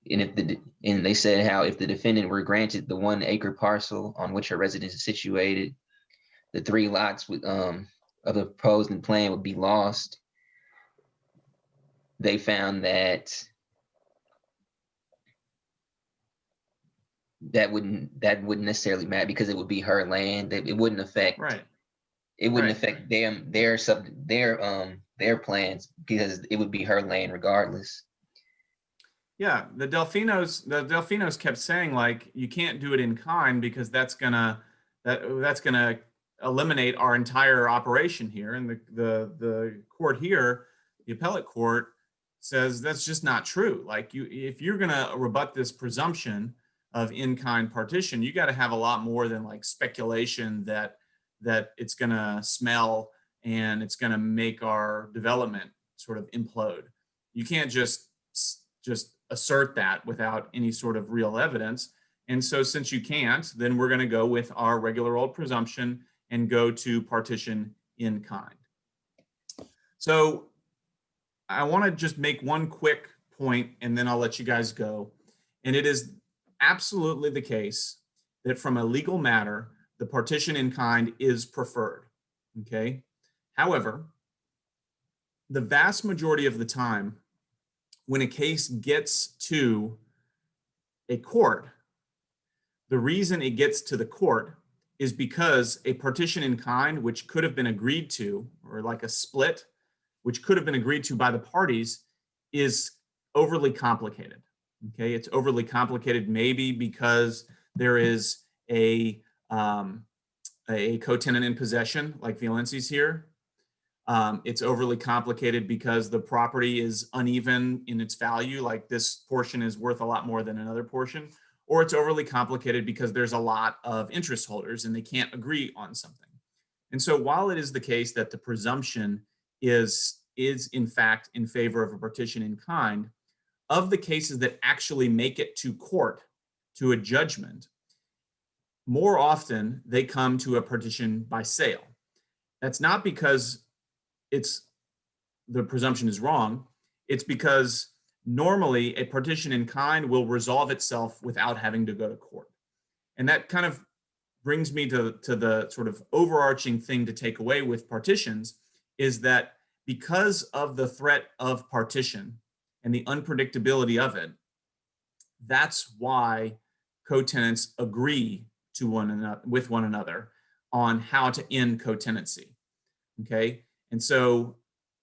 And they said how if the defendant were granted the 1 acre parcel on which her residence is situated, the 3 lots of the proposed plan would be lost. They found that wouldn't necessarily matter because it would be her land. It wouldn't affect. Right. It wouldn't affect their plans because it would be her land regardless. Yeah, the Delfinos kept saying like you can't do it in kind because that's gonna eliminate our entire operation here. And the court here, the appellate court, says that's just not true. Like if you're gonna rebut this presumption of in-kind partition, you got to have a lot more than like speculation that it's gonna smell and it's gonna make our development sort of implode. You can't just assert that without any sort of real evidence. And so since you can't, then we're going to go with our regular old presumption and go to partition in kind. So I want to just make one quick point and then I'll let you guys go. And it is absolutely the case that from a legal matter, the partition in kind is preferred. Okay. However, the vast majority of the time, when a case gets to a court, the reason it gets to the court is because a partition in kind, which could have been agreed to, or like a split, which could have been agreed to by the parties, is overly complicated. Okay, it's overly complicated maybe because there is a co-tenant in possession, like Violences here. It's overly complicated because the property is uneven in its value, like this portion is worth a lot more than another portion, or it's overly complicated because there's a lot of interest holders and they can't agree on something. And so while it is the case that the presumption is in fact in favor of a partition in kind, of the cases that actually make it to court, to a judgment, more often they come to a partition by sale. That's not because the presumption is wrong. It's because normally a partition in kind will resolve itself without having to go to court. And that kind of brings me to the sort of overarching thing to take away with partitions is that because of the threat of partition and the unpredictability of it, that's why co-tenants agree to with one another on how to end co-tenancy. Okay, and so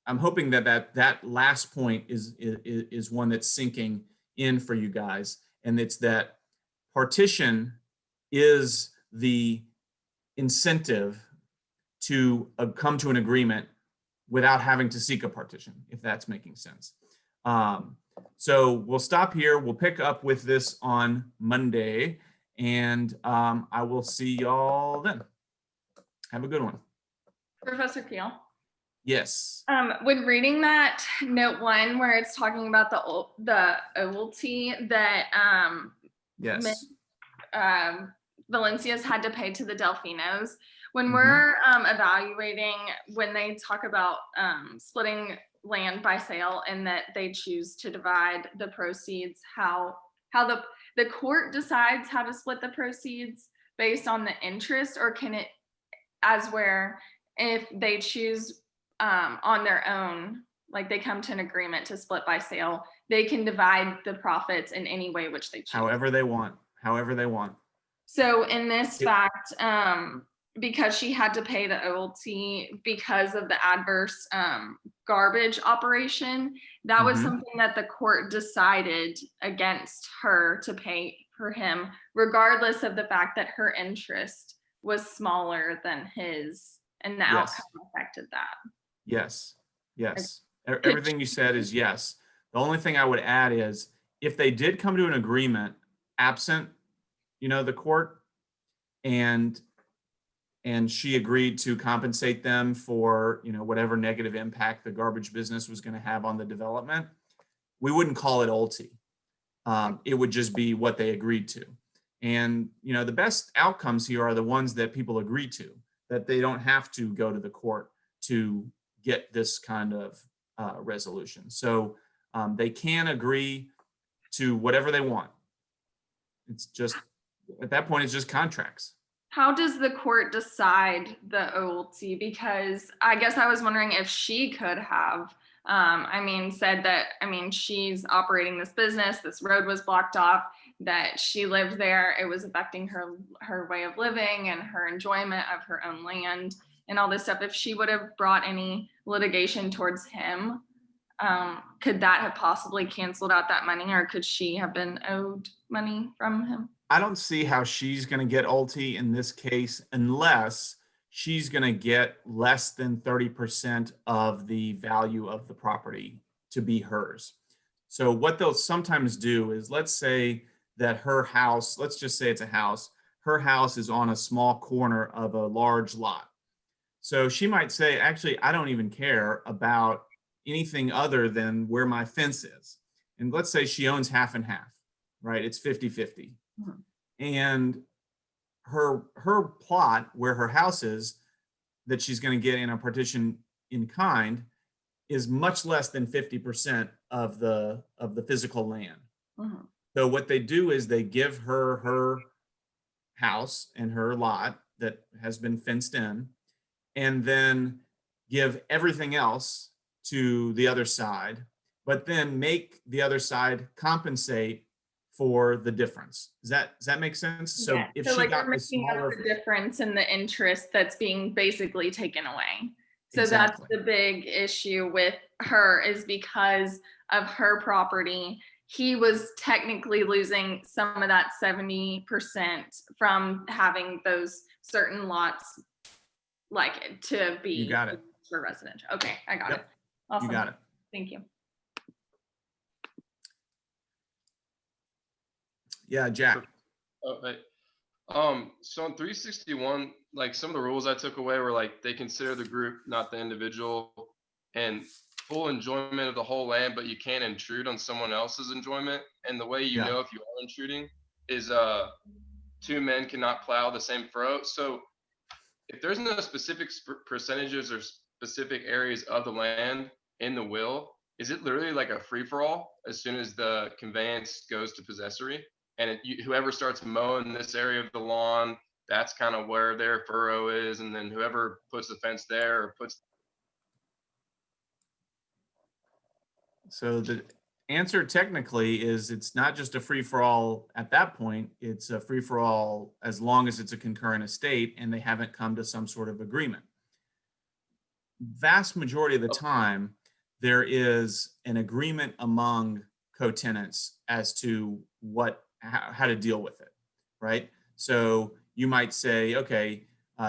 I'm hoping that last point is one that's sinking in for you guys, and it's that partition is the incentive to come to an agreement without having to seek a partition, if that's making sense. So we'll stop here. We'll pick up with this on Monday, and I will see y'all then. Have a good one. Professor Peel. Yes. When reading that note 1 where it's talking about the OLT that Yes. Valencia's had to pay to the Delfinos, when Mhm. we're evaluating, when they talk about splitting land by sale and that they choose to divide the proceeds, how the court decides how to split the proceeds based on the interest, or can it, as where if they choose on their own, like they come to an agreement to split by sale, they can divide the profits in any way which they choose. However they want. So in this fact, because she had to pay the OLT because of the adverse garbage operation, that was Mhm. something that the court decided against her to pay for him, regardless of the fact that her interest was smaller than his, and the Yes. outcome affected that. Yes. Everything you said is yes. The only thing I would add is if they did come to an agreement absent, the court, and she agreed to compensate them for, whatever negative impact the garbage business was going to have on the development, we wouldn't call it OLT. It would just be what they agreed to. And, the best outcomes here are the ones that people agree to, that they don't have to go to the court to get this kind of resolution. So they can agree to whatever they want. It's just, at that point, it's just contracts. How does the court decide the OLT? Because I guess I was wondering if she could have, said that, she's operating this business, this road was blocked off, that she lived there, it was affecting her way of living and her enjoyment of her own land and all this stuff. If she would have brought any litigation towards him, could that have possibly canceled out that money, or could she have been owed money from him? I don't see how she's going to get OLT in this case unless she's going to get less than 30% of the value of the property to be hers. So what they'll sometimes do is, let's say that her house, let's just say it's a house, her house is on a small corner of a large lot. So she might say, actually, I don't even care about anything other than where my fence is. And let's say she owns half and half, right? It's 50-50. And her plot where her house is that she's going to get in a partition in kind is much less than 50% of the physical land. So what they do is they give her house and her lot that has been fenced in, and then give everything else to the other side, but then make the other side compensate for the difference. Does that make sense? So Yeah. if So she like got we're the making up smaller, the difference in the interest that's being basically taken away. So Exactly. that's the big issue with her, is because of her property, he was technically losing some of that 70% from having those certain lots, like to be You got it. for residential. Okay, I got Yep. it. Awesome. You got it. Thank you. Yeah, Jack. Oh, hey. So on 361, like some of the rules I took away were like they consider the group, not the individual, and full enjoyment of the whole land, but you can't intrude on someone else's enjoyment. And the way you Yeah. know if you are intruding is two men cannot plow the same furrow. So if there's no specific percentages or specific areas of the land in the will, is it literally like a free for all as soon as the conveyance goes to possessory? And whoever starts mowing this area of the lawn, that's kind of where their furrow is. And then whoever puts the fence there or puts. So the answer technically is it's not just a free for all at that point. It's a free for all as long as it's a concurrent estate and they haven't come to some sort of agreement. Vast majority of the time, there is an agreement among co-tenants as to how to deal with it, right? So you might say, okay,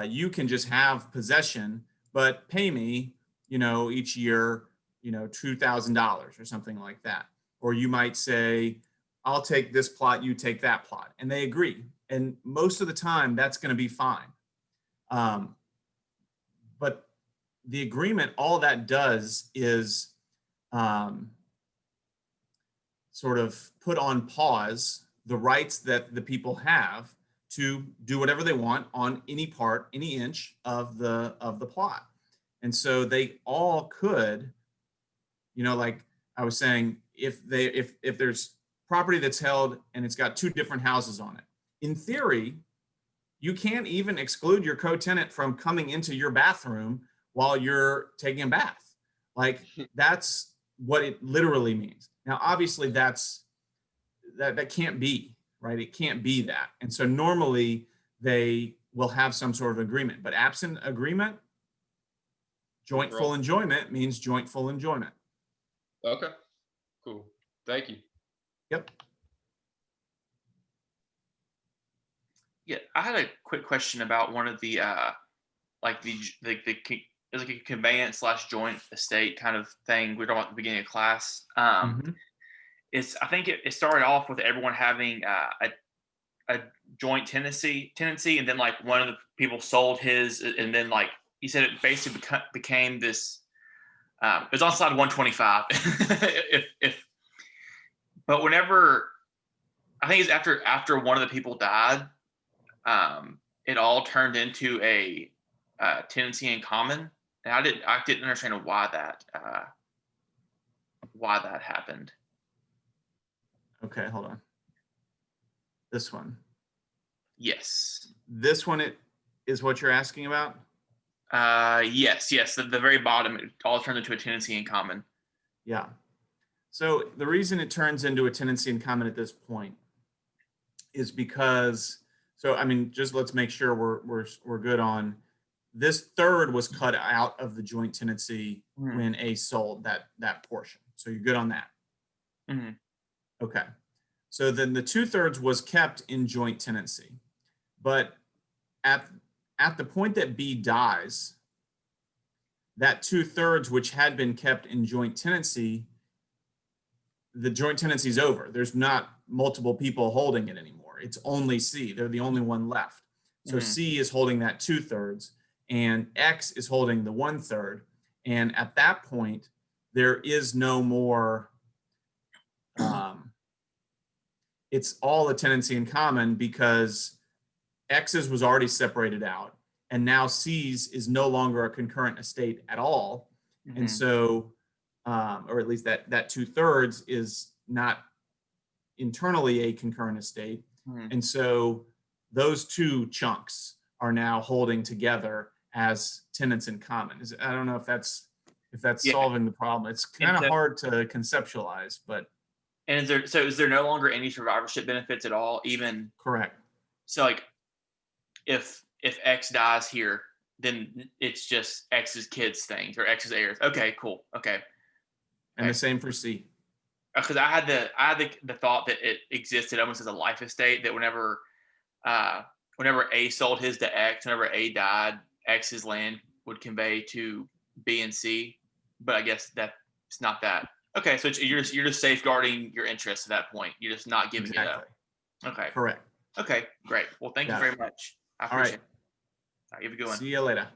you can just have possession, but pay me, each year, $2,000 or something like that. Or you might say, I'll take this plot, you take that plot, and they agree. And most of the time, that's going to be fine. But the agreement, all that does is sort of put on pause the rights that the people have to do whatever they want on any part, any inch of the plot. And so they all could, like I was saying, if there's property that's held and it's got two different houses on it, in theory, you can't even exclude your co-tenant from coming into your bathroom while you're taking a bath. Like that's what it literally means. Now, obviously that can't be, right? It can't be that. And so normally they will have some sort of agreement, but absent agreement, joint full enjoyment means joint full enjoyment. Okay, cool. Thank you. Yep. Yeah, I had a quick question about one of the it's like a conveyance / joint estate kind of thing we were talking about at the beginning of class. I think it started off with everyone having a joint tenancy, and then like one of the people sold his, and then like you said, it basically became this. It was on slide 125. But whenever I think it's after one of the people died, it all turned into a tenancy in common, and I didn't understand why that happened. Okay, hold on. This one. Yes. This one is what you're asking about? Yes. The very bottom, it all turned into a tenancy in common. Yeah. So the reason it turns into a tenancy in common at this point is because, just let's make sure we're good on this. Third was cut out of the joint tenancy when A sold that portion. So you're good on that. Mm-hmm. Okay. So then the 2/3 was kept in joint tenancy, but at the point that B dies, that 2/3, which had been kept in joint tenancy, the joint tenancy is over. There's not multiple people holding it anymore. It's only C. They're the only one left. So C is holding that 2/3 and X is holding the 1/3. And at that point, there is no more, it's all a tenancy in common because X's was already separated out, and now C's is no longer a concurrent estate at all. And so, or at least that 2/3 is not internally a concurrent estate. And so those two chunks are now holding together as tenants in common. I don't know if that's solving the problem. It's kind of hard to conceptualize, but. And is there no longer any survivorship benefits at all? Even correct. So like, if X dies here, then it's just X's kids' things or X's heirs. Okay, cool. Okay. And the same for C. Because I had the thought that it existed almost as a life estate, that whenever A sold his to X, whenever A died, X's land would convey to B and C. But I guess that it's not that. Okay, so you're just safeguarding your interests at that point. You're just not giving it up. Okay. Correct. Okay, great. Well, thank you very much. I appreciate it. All right, you have a good one. See you later.